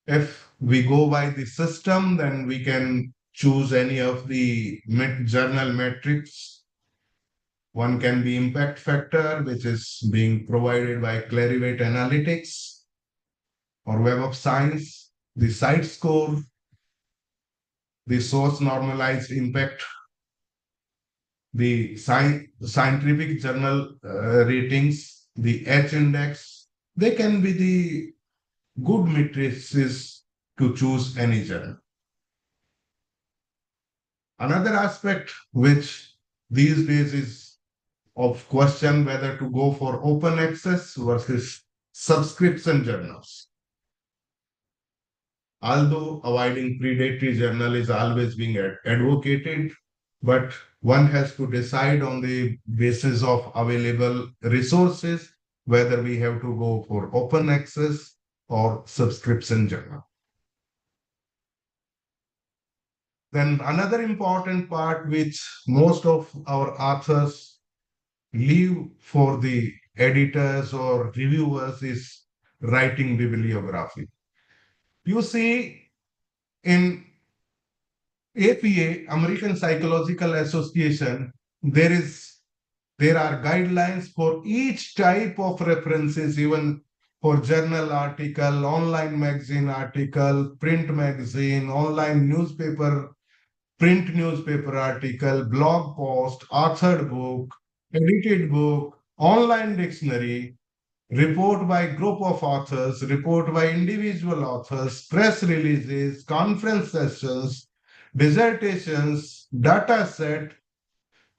[SPEAKER 5] If we go by the system, then we can choose any of the journal metrics. One can be impact factor, which is being provided by Clarivate Analytics or Web of Science, the site score, the source normalized impact, the scientific journal ratings, the H index. They can be the good matrices to choose any journal. Another aspect which these days is of question whether to go for open access versus subscription journals. Although avoiding predatory journal is always being advocated, but one has to decide on the basis of available resources whether we have to go for open access or subscription journal. Then another important part which most of our authors leave for the editors or reviewers is writing bibliography. You see, in APA, American Psychological Association, there are guidelines for each type of references, even for journal article, online magazine article, print magazine, online newspaper, print newspaper article, blog post, authored book, edited book, online dictionary, report by group of authors, report by individual authors, press releases, conference sessions, dissertations, data set,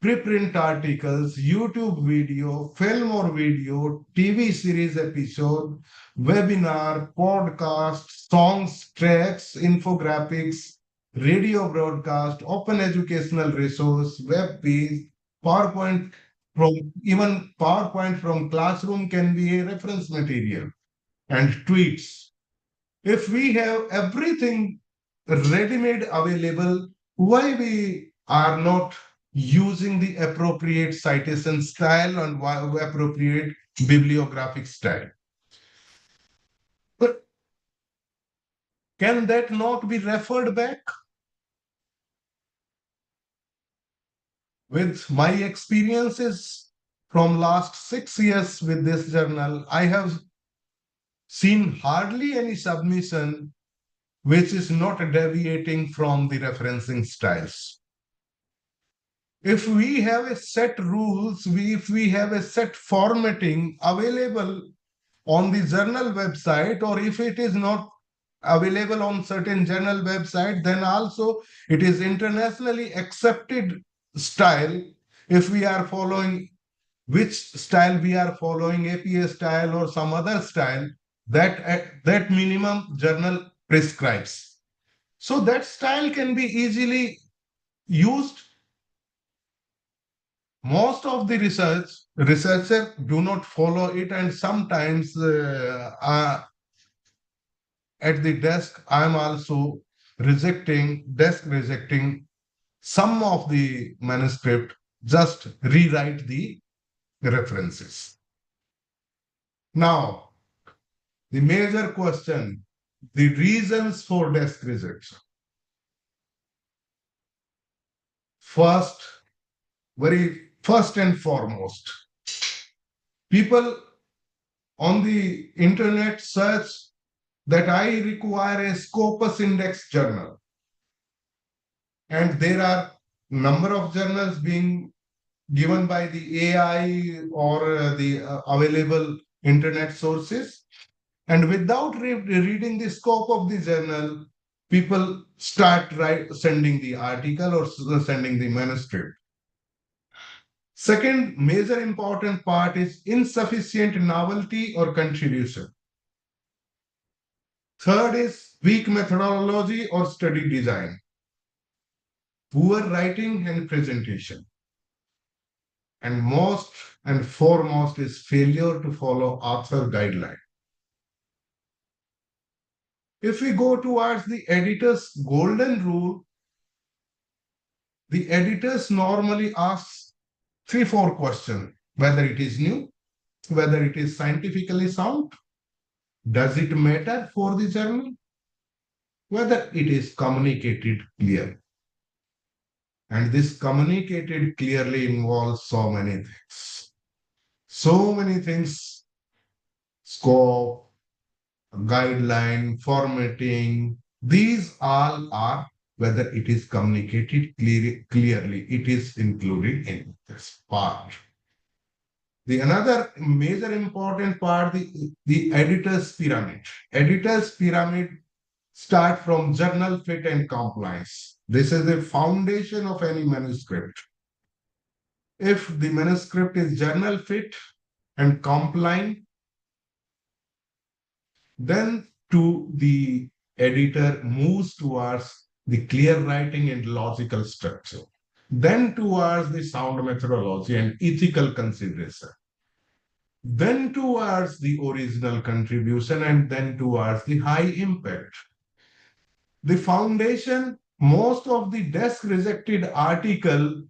[SPEAKER 5] preprint articles, YouTube video, film or video, TV series episode, webinar, podcast, songs, tracks, infographics, radio broadcast, open educational resource, web page, PowerPoint even PowerPoint from classroom can be a reference material, and tweets. If we have everything ready-made available, why we are not using the appropriate citation style and appropriate bibliographic style? But can that not be referred back? With my experiences from last 6 years with this journal, I have seen hardly any submission which is not deviating from the referencing styles. If we have a set rules, if we have a set formatting available on the journal website, or if it is not available on certain journal website, then also it is internationally accepted style. If we are following which style we are following, APA style or some other style, that minimum journal prescribes. So that style can be easily used. Most of the researchers do not follow it, and sometimes at the desk, I am also rejecting some of the manuscript, just rewrite the references. Now, the major question, the reasons for desk rejection. First and foremost, people on the internet search that I require a Scopus index journal. And there are number of journals being given by the AI or the available internet sources. And without reading the scope of the journal, people start sending the article or sending the manuscript. Second major important part is insufficient novelty or contribution. Third is weak methodology or study design, poor writing and presentation. And most and foremost is failure to follow author guideline. If we go towards the editor's golden rule, the editors normally ask 3-4 questions, whether it is new, whether it is scientifically sound, does it matter for the journal, whether it is communicated clearly. And this communicated clearly involves so many things. So many things, scope, guideline, formatting, these all are whether it is communicated clearly, it is included in this part. The another major important part, the editor's pyramid. Editor's pyramid start from journal fit and compliance. This is the foundation of any manuscript. if the manuscript is journal fit and compliant, then the editor moves towards the clear writing and logical structure, then towards the sound methodology and ethical consideration, then towards the original contribution, and then towards the high impact. The foundation, most of the desk rejected article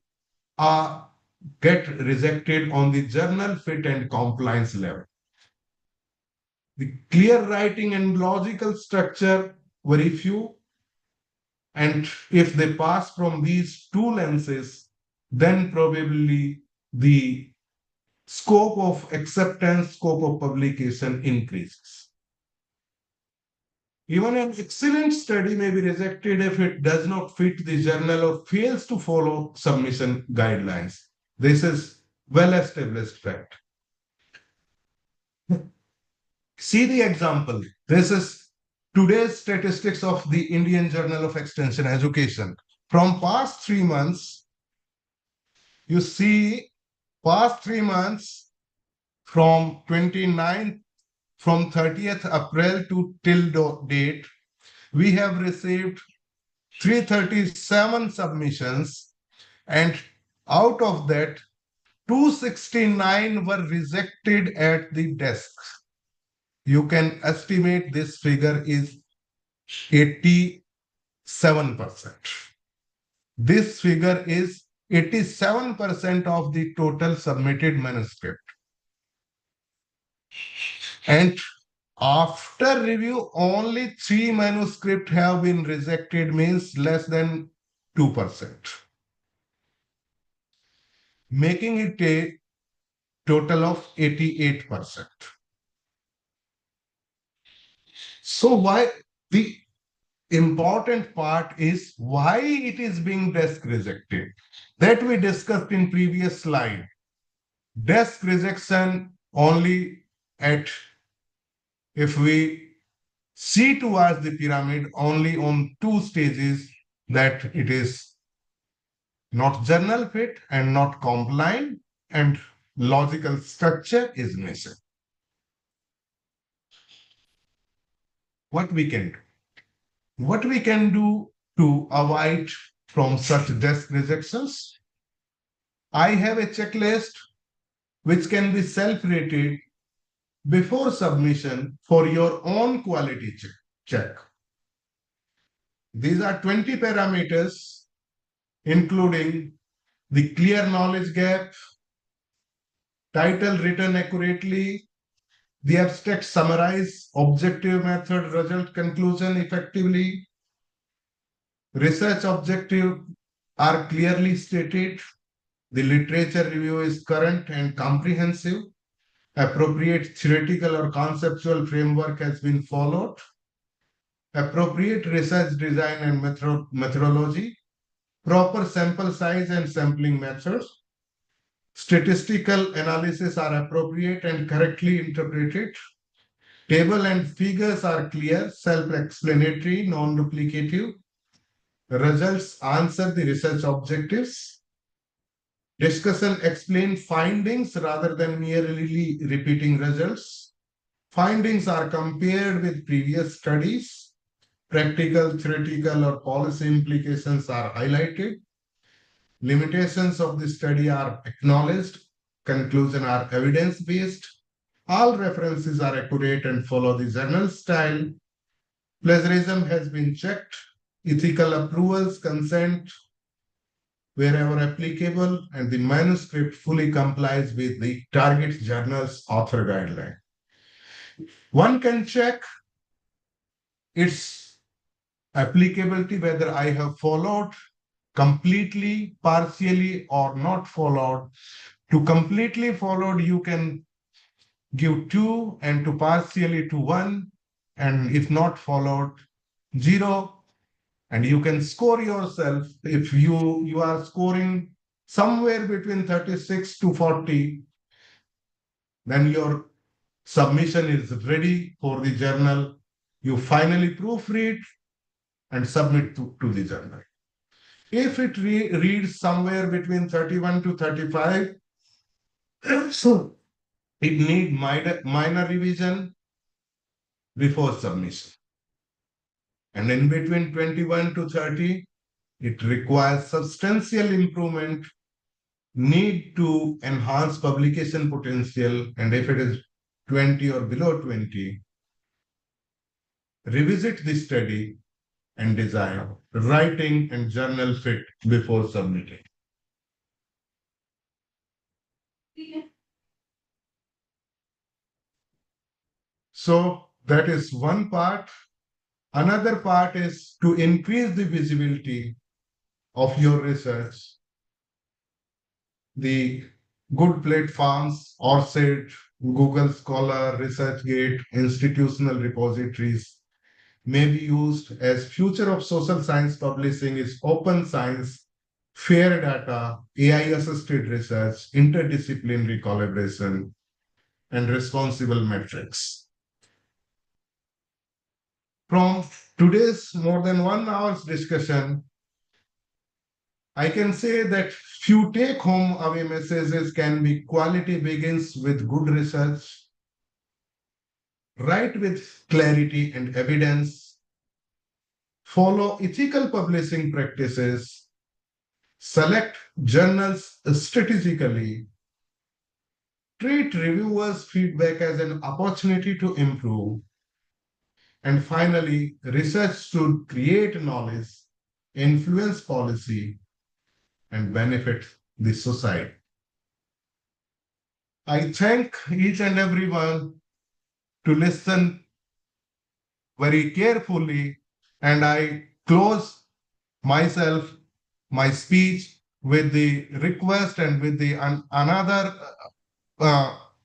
[SPEAKER 5] get rejected on the journal fit and compliance level. The clear writing and logical structure, very few. And if they pass from these two lenses, then probably the scope of acceptance, scope of publication increases. Even an excellent study may be rejected if it does not fit the journal or fails to follow submission guidelines. This is well-established fact. See the example. This is today's statistics of the Indian Journal of Extension Education. From past 3 months, you see past 3 months from 29th, from 30th April to till date, we have received 337 submissions, and out of that, 269 were rejected at the desk. You can estimate this figure is 87%. This figure is 87% of the total submitted manuscript. And after review, only 3 manuscripts have been rejected, means less than 2%, making it a total of 88%. So why the important part is why it is being desk rejected. That we discussed in previous slide. Desk rejection only at, if we see towards the pyramid, only on 2 stages, that it is not journal fit and not compliant, and logical structure is missing. What we can do? What we can do to avoid from such desk rejections? I have a checklist which can be self-rated before submission for your own quality check. These are 20 parameters, including the clear knowledge gap, title written accurately, the abstract summarize, objective method, result, conclusion effectively, research objective are clearly stated, the literature review is current and comprehensive, appropriate theoretical or conceptual framework has been followed, appropriate research design and methodology, proper sample size and sampling methods, statistical analysis are appropriate and correctly interpreted, table and figures are clear, self-explanatory, non-duplicative, results answer the research objectives, discussion explain findings rather than merely repeating results, findings are compared with previous studies, practical, theoretical, or policy implications are highlighted, limitations of the study are acknowledged, conclusions are evidence-based, all references are accurate and follow the journal style, plagiarism has been checked, ethical approvals, consent wherever applicable, and the manuscript fully complies with the target journal's author guideline. One can check its applicability, whether I have followed completely, partially, or not followed. To completely followed, you can give 2, and to partially to 1, and if not followed, 0. And you can score yourself. If you are scoring somewhere between 36 to 40, then your submission is ready for the journal. You finally proofread and submit to the journal. If it reads somewhere between 31 to 35, so it need minor revision before submission. And in between 21 to 30, it requires substantial improvement, need to enhance publication potential, and if it is 20 or below 20, revisit the study and design, writing and journal fit before submitting. So that is one part. Another part is to increase the visibility of your research. The good platforms, ORCID, Google Scholar, ResearchGate, institutional repositories may be used as future of social science publishing is open science, fair data, AI-assisted research, interdisciplinary collaboration, and responsible metrics. From today's more than 1 hour's discussion, I can say that few take-home away messages can be: quality begins with good research, write with clarity and evidence, follow ethical publishing practices, select journals strategically, treat reviewers' feedback as an opportunity to improve, and finally, research should create knowledge, influence policy, and benefit the society. I thank each and everyone to listen very carefully, and I close myself, my speech with the request and with the another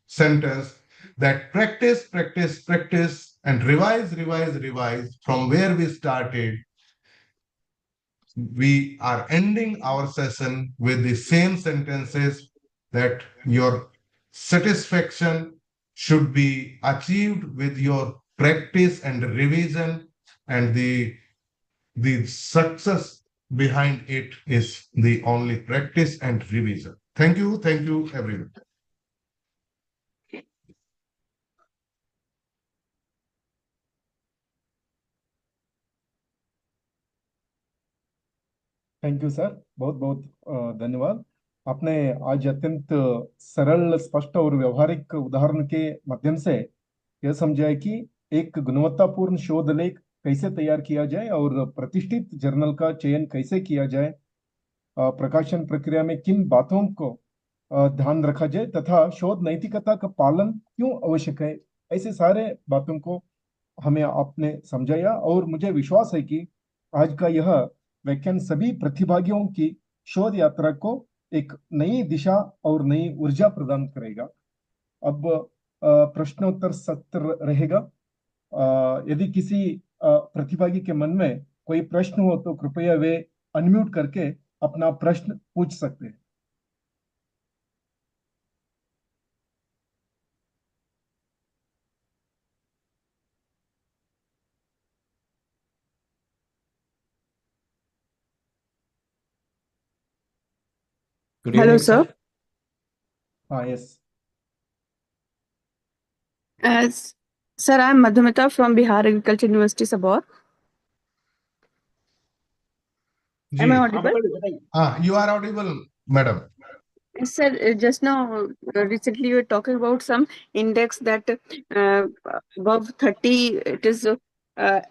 [SPEAKER 5] sentence that practice, practice, practice, and revise, revise, revise from where we started. We are ending our session with the same sentences that your satisfaction should be achieved with your practice and revision, and the success behind it is the only practice and revision. Thank you everyone.
[SPEAKER 3] Thank you sir, बहुत बहुत धन्यवाद। आपने आज अत्यंत सरल, स्पष्ट और व्यवहारिक उदाहरण के माध्यम से यह समझाया कि एक गुणवत्तापूर्ण शोध लेख कैसे तैयार किया जाए और प्रतिष्ठित जर्नल का चयन कैसे किया जाए, प्रकाशन प्रक्रिया में किन बातों को ध्यान रखा जाए तथा शोध नैतिकता का पालन क्यों आवश्यक है, ऐसे सारे बातों को हमें आपने समझाया। और मुझे विश्वास है कि आज का यह व्याख्यान सभी प्रतिभागियों की शोध यात्रा को एक नई दिशा और नई ऊर्जा प्रदान करेगा। अब प्रश्नोत्तर सत्र रहेगा। यदि किसी प्रतिभागी के मन में कोई प्रश्न हो तो कृपया वे अनम्यूट करके अपना प्रश्न पूछ सकते हैं।
[SPEAKER 4] Good
[SPEAKER 7] Hello,
[SPEAKER 4] evening,
[SPEAKER 7] sir.
[SPEAKER 3] हाँ, yes
[SPEAKER 7] As Sir, I'm Madhumita from Bihar Agriculture University, Sabor. Am I
[SPEAKER 5] Ji.
[SPEAKER 7] audible?
[SPEAKER 5] You are audible, madam.
[SPEAKER 7] Yes, sir, just now, recently you were talking about some index that above 30, it is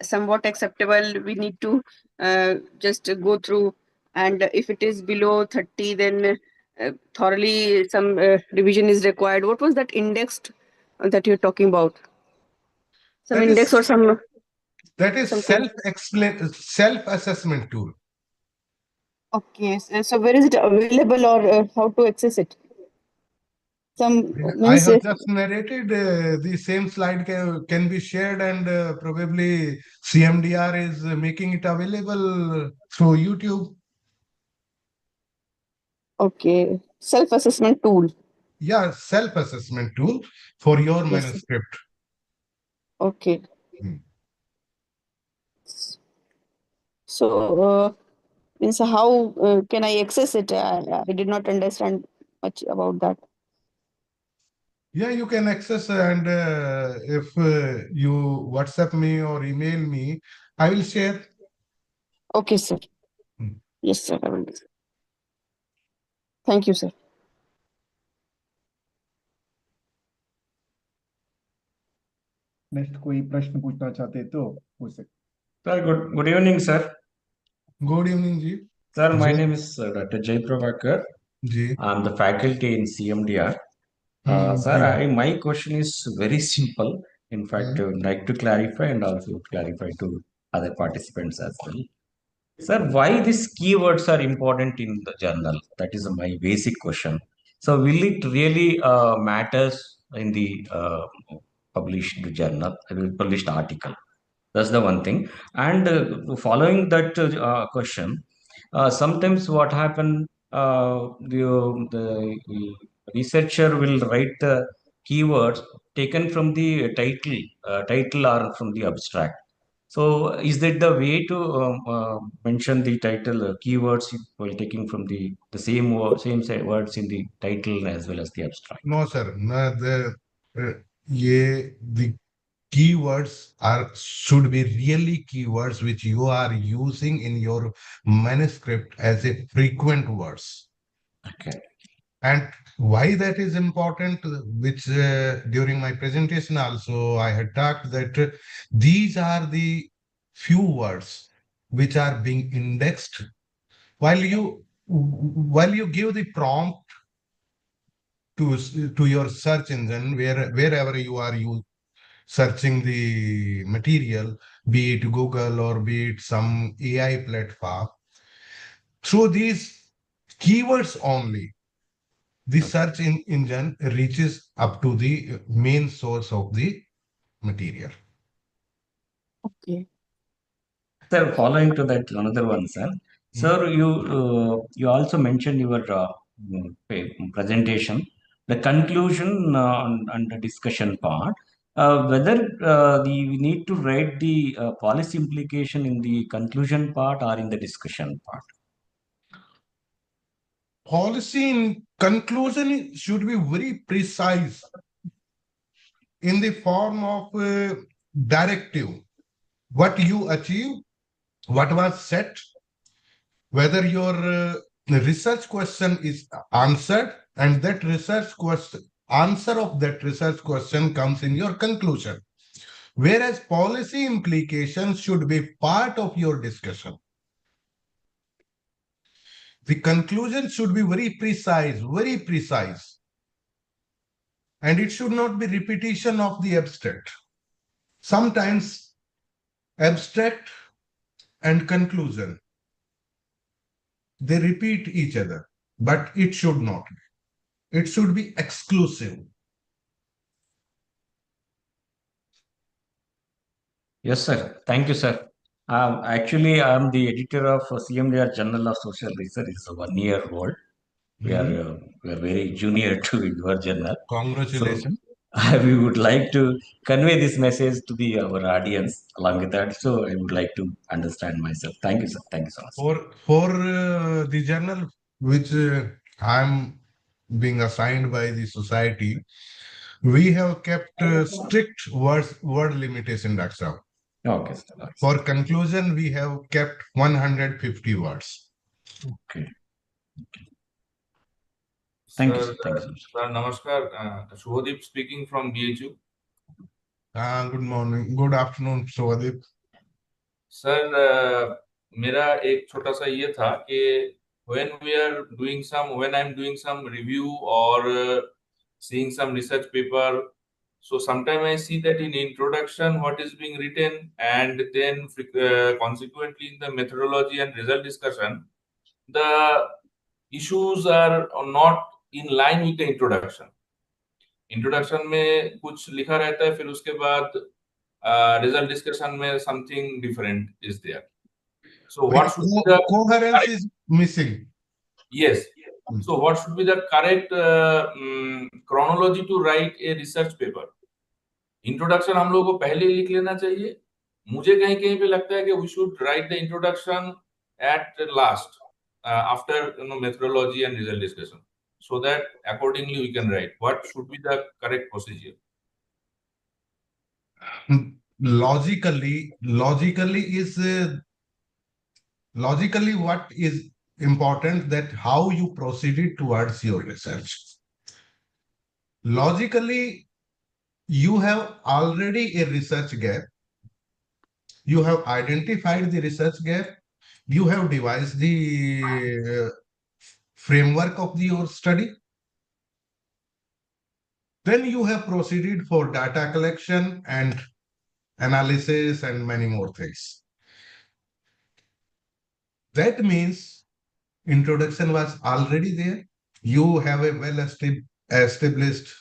[SPEAKER 7] somewhat acceptable. We need to just go through. And if it is below 30, then thoroughly some revision is required. What was that index that you're talking about? Some
[SPEAKER 5] That
[SPEAKER 7] index
[SPEAKER 5] is
[SPEAKER 7] or some something?
[SPEAKER 5] self-assessment tool.
[SPEAKER 7] Okay, so where is it available or how to access it? Some
[SPEAKER 5] I
[SPEAKER 7] means
[SPEAKER 5] have just narrated the same slide can be shared, and probably CMDR is making it available through YouTube.
[SPEAKER 7] okay, self-assessment tool.
[SPEAKER 5] Yeah, self-assessment tool for your
[SPEAKER 7] Yes, sir.
[SPEAKER 5] manuscript.
[SPEAKER 7] Okay.
[SPEAKER 5] Hmm.
[SPEAKER 7] So Means how can I access it? I did not understand much about that.
[SPEAKER 5] Yeah, you can access, and if you WhatsApp me or email me, I will share.
[SPEAKER 7] Okay, sir.
[SPEAKER 5] Hmm.
[SPEAKER 7] Yes, sir. I will. Thank you, sir.
[SPEAKER 3] Next कोई प्रश्न पूछना चाहते तो पूछ सकते।
[SPEAKER 8] Sir, good evening, sir.
[SPEAKER 5] Good evening, Ji.
[SPEAKER 8] Sir, my
[SPEAKER 5] Ji.
[SPEAKER 8] name is Dr. Jay Prabhakar.
[SPEAKER 5] Ji.
[SPEAKER 8] I'm the faculty in CMDR. Sir, my question is very simple. In fact, I would like to clarify and also clarify to other participants as well. Sir, why these keywords are important in the journal? That is my basic question. So, will it really matters in the published journal, published article? That's the one thing. And following that question, sometimes what happen, the researcher will write the keywords taken from the title or from the abstract. So is that the way to mention the title keywords while taking from the same words in the title as well as the abstract?
[SPEAKER 5] No, sir. No, the keywords should be really keywords which you are using in your manuscript as a frequent words.
[SPEAKER 8] Okay.
[SPEAKER 5] And why that is important, which during my presentation also I had talked that these are the few words which are being indexed while you give the prompt to your search engine wherever you are searching the material, be it Google or be it some AI platform. Through these keywords only, the search engine reaches up to the main source of the material.
[SPEAKER 7] Okay.
[SPEAKER 8] Sir, following to that, another one, sir. Sir, you also mentioned your presentation, the conclusion and the discussion part. Whether we need to write the policy implication in the conclusion part or in the discussion part.
[SPEAKER 5] Policy in conclusion should be very precise in the form of directive. What you achieve, what was set, whether your research question is answered, and that research question, answer of that research question comes in your conclusion. Whereas policy implications should be part of your discussion. The conclusion should be very precise, and it should not be repetition of the abstract. Sometimes abstract and conclusion, they repeat each other, but it should not. It should be exclusive.
[SPEAKER 8] Yes, sir. Thank you, sir. Actually, I'm the editor of CMDR Journal of Social Research. It's 1 year old. We are very junior to your journal.
[SPEAKER 5] Congratulations.
[SPEAKER 8] So, we would like to convey this message to our audience along with that. So, I would like to understand myself. Thank you, sir. Thank you so much.
[SPEAKER 5] For the journal which I'm being assigned by the society, we have kept strict word limitation, Dr. Rao.
[SPEAKER 8] Okay, sir.
[SPEAKER 5] For conclusion, we have kept 150 words.
[SPEAKER 8] Okay. Thank you, sir. Thank you so much.
[SPEAKER 4] Sir, namaskar. Shubhadeep speaking from DHU.
[SPEAKER 5] Good morning. Good afternoon, Shubhadeep.
[SPEAKER 4] Sir मेरा एक छोटा सा ये था कि when I'm doing some review or seeing some research paper, so sometimes I see that in introduction what is being written, and then consequently in the methodology and result discussion, the issues are not in line with the introduction. Introduction में कुछ लिखा रहता है, फिर उसके बाद result discussion में something different is there. So what should be the
[SPEAKER 5] coherence is missing?
[SPEAKER 4] Yes. So what should be the correct chronology to write a research paper? Introduction हम लोगों को पहले लिख लेना चाहिए. मुझे कहीं कहीं पे लगता है कि we should write the introduction at last, after methodology and result discussion, so that accordingly we can write. What should be the correct procedure?
[SPEAKER 5] Logically what is important, that how you proceeded towards your research. Logically, you have already a research gap. You have identified the research gap. You have devised the framework of your study. Then you have proceeded for data collection and analysis and many more things. That means introduction was already there. You have a well-established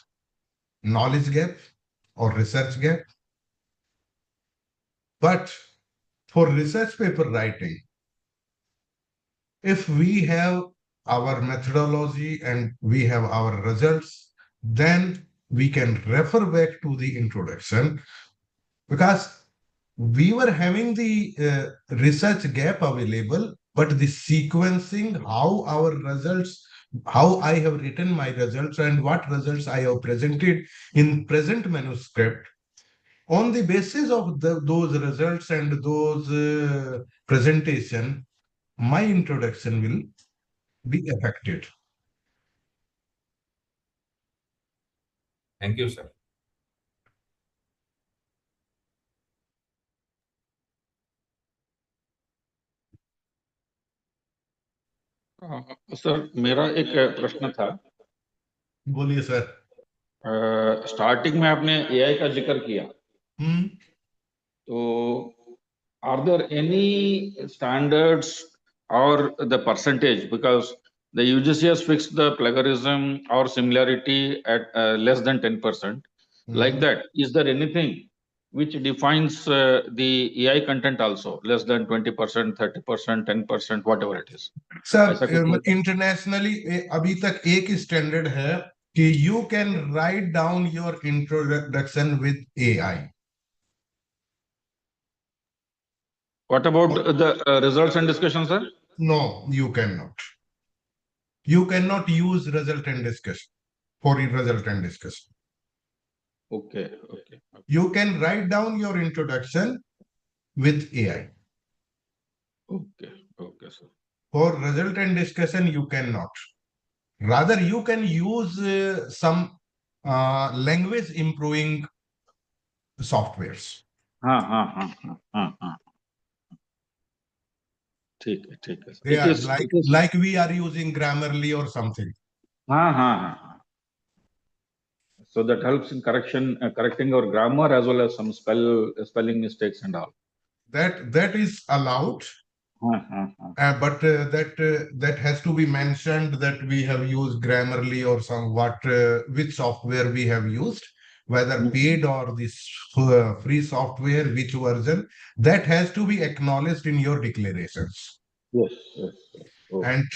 [SPEAKER 5] knowledge gap or research gap. But for research paper writing, if we have our methodology and we have our results, then we can refer back to the introduction, because we were having the research gap available, but the sequencing, how our results, how I have written my results and what results I have presented in present manuscript, on the basis of those results and those presentation, my introduction will be affected.
[SPEAKER 4] Thank you, sir.
[SPEAKER 6] Sir मेरा एक प्रश्न था।
[SPEAKER 5] बोलिए sir.
[SPEAKER 6] Starting में आपने AI का जिक्र किया, तो आर देयर एनी स्टैंडर्ड्स और the percentage, because the UGC has fixed the plagiarism or similarity at less than 10%. Like that, is there anything which defines the AI content also, less than 20%, 30%, 10%, whatever it is?
[SPEAKER 5] Sir internationally अभी तक एक standard है कि you can write down your introduction with AI.
[SPEAKER 6] What about the results and discussion, sir?
[SPEAKER 5] No, you cannot. You cannot use result and discussion for result and discussion.
[SPEAKER 6] Okay.
[SPEAKER 5] You can write down your introduction with AI.
[SPEAKER 6] Okay, sir.
[SPEAKER 5] For result and discussion, you cannot. Rather, you can use some language improving softwares.
[SPEAKER 6] ठीक है sir.
[SPEAKER 5] They are like we are using Grammarly or something.
[SPEAKER 6] So that helps in correcting our grammar as well as some spelling mistakes and all.
[SPEAKER 5] That is allowed. But that has to be mentioned that we have used Grammarly or which software we have used, whether paid or this free software, which version, that has to be acknowledged in your declarations.
[SPEAKER 6] Yes.
[SPEAKER 5] Okay. And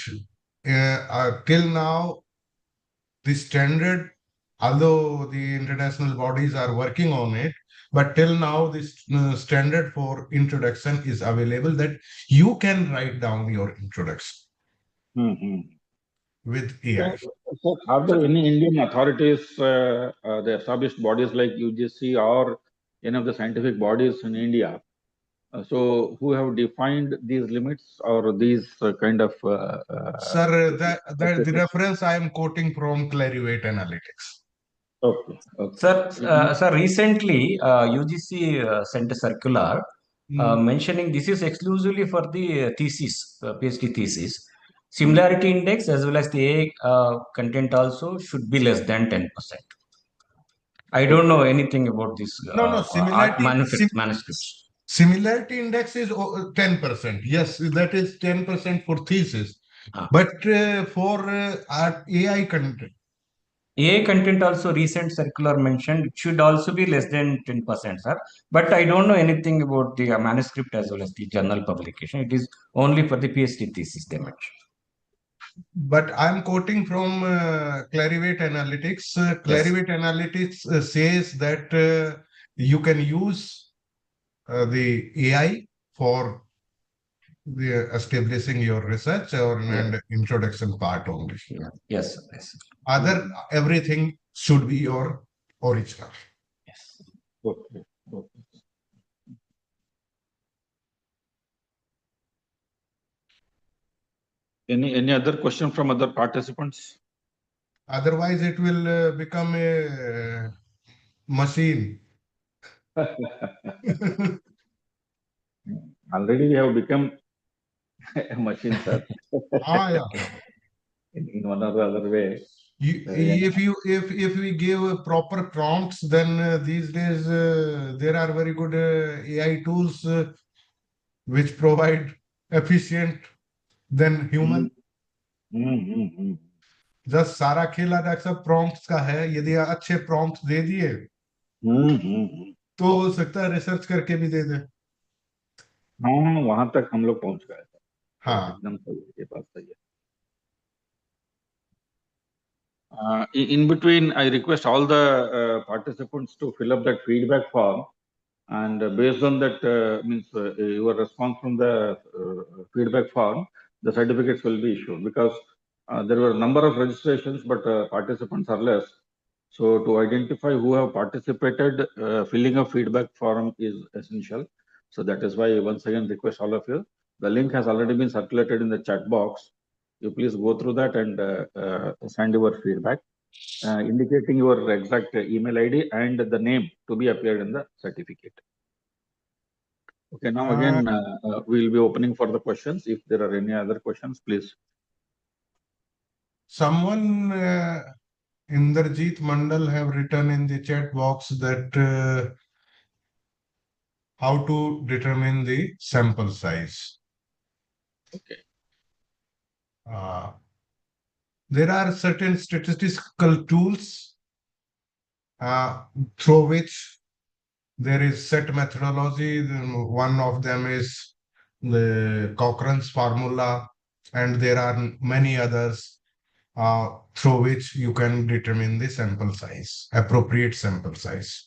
[SPEAKER 5] till now, the standard, although the international bodies are working on it, but till now this standard for introduction is available, that you can write down your introduction with AI.
[SPEAKER 6] So are there any Indian authorities, the established bodies like UGC or any of the scientific bodies in India, so who have defined these limits or these kind of
[SPEAKER 5] Sir, the reference I am quoting from Clarivate Analytics.
[SPEAKER 6] Okay.
[SPEAKER 8] Sir, recently UGC sent a circular mentioning this is exclusively for the thesis, PhD thesis. Similarity index as well as the AI content also should be less than 10%. I don't know anything about this.
[SPEAKER 5] No, similarity
[SPEAKER 8] manuscripts.
[SPEAKER 5] Similarity index is 10%. Yes, that is 10% for thesis. But for AI content.
[SPEAKER 8] AI content also recent circular mentioned it should also be less than 10%, sir. But I don't know anything about the manuscript as well as the journal publication. It is only for the PhD thesis they mentioned.
[SPEAKER 5] But I'm quoting from Clarivate Analytics. Clarivate Analytics says that you can use the AI for establishing your research or and introduction part only.
[SPEAKER 8] Yeah. Yes, sir. Yes, sir.
[SPEAKER 5] Other everything should be your original.
[SPEAKER 8] Yes.
[SPEAKER 6] Okay. Okay. Any other question from other participants?
[SPEAKER 5] Otherwise, it will become a machine.
[SPEAKER 6] Already we have become a machine, sir.
[SPEAKER 5] Yeah.
[SPEAKER 6] In one or the other way.
[SPEAKER 5] If we give proper prompts, then these days there are very good AI tools which provide efficient than human. Just सारा खेला ना सब prompts का है, यदि अच्छे prompts दे दिए तो हो सकता है रिसर्च करके भी दे दे।
[SPEAKER 6] हाँ, वहां तक हम लोग पहुंच गए।
[SPEAKER 5] हाँ,
[SPEAKER 6] एकदम सही है, ये बात सही है। In between, I request all the participants to fill up that feedback form, and based on that your response from the feedback form, the certificates will be issued, because there were a number of registrations, but participants are less. So to identify who have participated, filling a feedback form is essential. So that is why once again request all of you. The link has already been circulated in the chat box. You please go through that and send your feedback, indicating your exact email ID and the name to be appeared in the certificate. Okay, now again we will be opening for the questions. If there are any other questions, please.
[SPEAKER 5] Someone, Inderjeet Mandal, have written in the chat box that how to determine the sample size.
[SPEAKER 6] Okay.
[SPEAKER 5] There are certain statistical tools through which there is set methodology. One of them is the Cochrane's formula, and there are many others through which you can determine the sample size, appropriate sample size.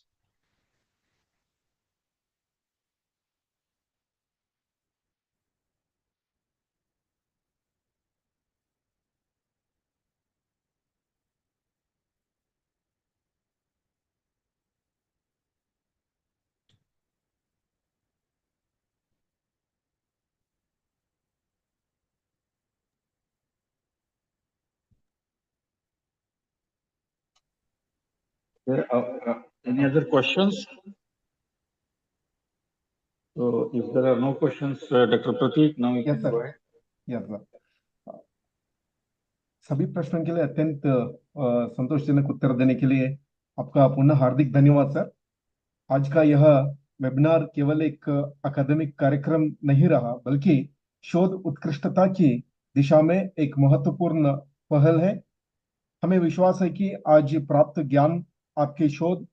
[SPEAKER 6] Any other questions? So if there are no questions, Dr. Pratik, now you can go ahead.
[SPEAKER 3] Yes, sir. सभी प्रश्नों के लिए अत्यंत संतोषजनक उत्तर देने के लिए आपका पुनः हार्दिक धन्यवाद सर। आज का यह वेबिनार केवल एक अकादमिक कार्यक्रम नहीं रहा, बल्कि शोध उत्कृष्टता की दिशा में एक महत्वपूर्ण पहल है। हमें विश्वास है कि आज प्राप्त ज्ञान आपके शोध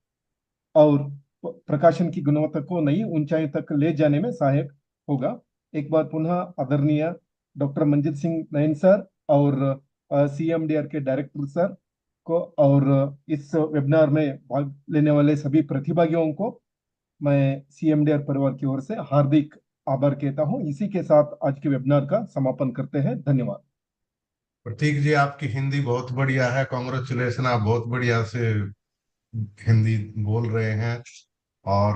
[SPEAKER 3] और प्रकाशन की गुणवत्ता को नई ऊंचाई तक ले जाने में सहायक होगा। एक बार पुनः आदरणीय डॉक्टर मंजीत सिंह नयन सर और CMDR के डायरेक्टर सर को और इस वेबिनार में भाग लेने वाले सभी प्रतिभागियों को मैं CMDR परिवार की ओर से हार्दिक आभार कहता हूं। इसी के साथ आज के वेबिनार का समापन करते हैं। धन्यवाद।
[SPEAKER 5] प्रतीक जी, आपकी हिंदी बहुत बढ़िया है, कांग्रेचुलेशन, आप बहुत बढ़िया से हिंदी बोल रहे हैं। और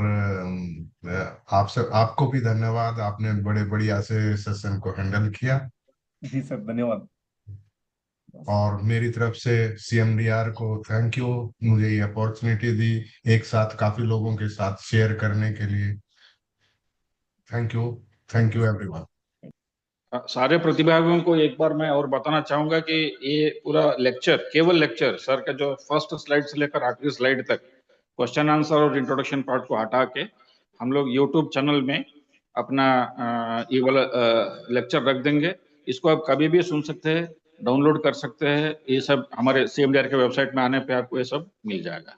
[SPEAKER 5] आपको भी धन्यवाद, आपने बड़े बढ़िया से सेशन को हैंडल किया।
[SPEAKER 3] जी सर, धन्यवाद।
[SPEAKER 5] और मेरी तरफ से CMDR को थैंक यू, मुझे ये अपॉर्चुनिटी दी एक साथ काफी लोगों के साथ शेयर करने के लिए। Thank you everyone.
[SPEAKER 6] सारे प्रतिभागियों को एक बार मैं और बताना चाहूंगा कि ये पूरा लेक्चर, केवल लेक्चर, सर का जो फर्स्ट स्लाइड से लेकर आखिरी स्लाइड तक क्वेश्चन आंसर और इंट्रोडक्शन पार्ट को हटा के हम लोग यूट्यूब चैनल में अपना ये वाला लेक्चर रख देंगे। इसको आप कभी भी सुन सकते हैं, डाउनलोड कर सकते हैं। ये सब हमारे CMDR के वेबसाइट में आने पे आपको ये सब मिल जाएगा।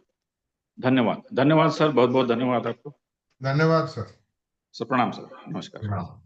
[SPEAKER 6] धन्यवाद। धन्यवाद सर, बहुत बहुत धन्यवाद आपको।
[SPEAKER 5] धन्यवाद सर।
[SPEAKER 6] सर प्रणाम सर, नमस्कार।
[SPEAKER 5] प्रणाम।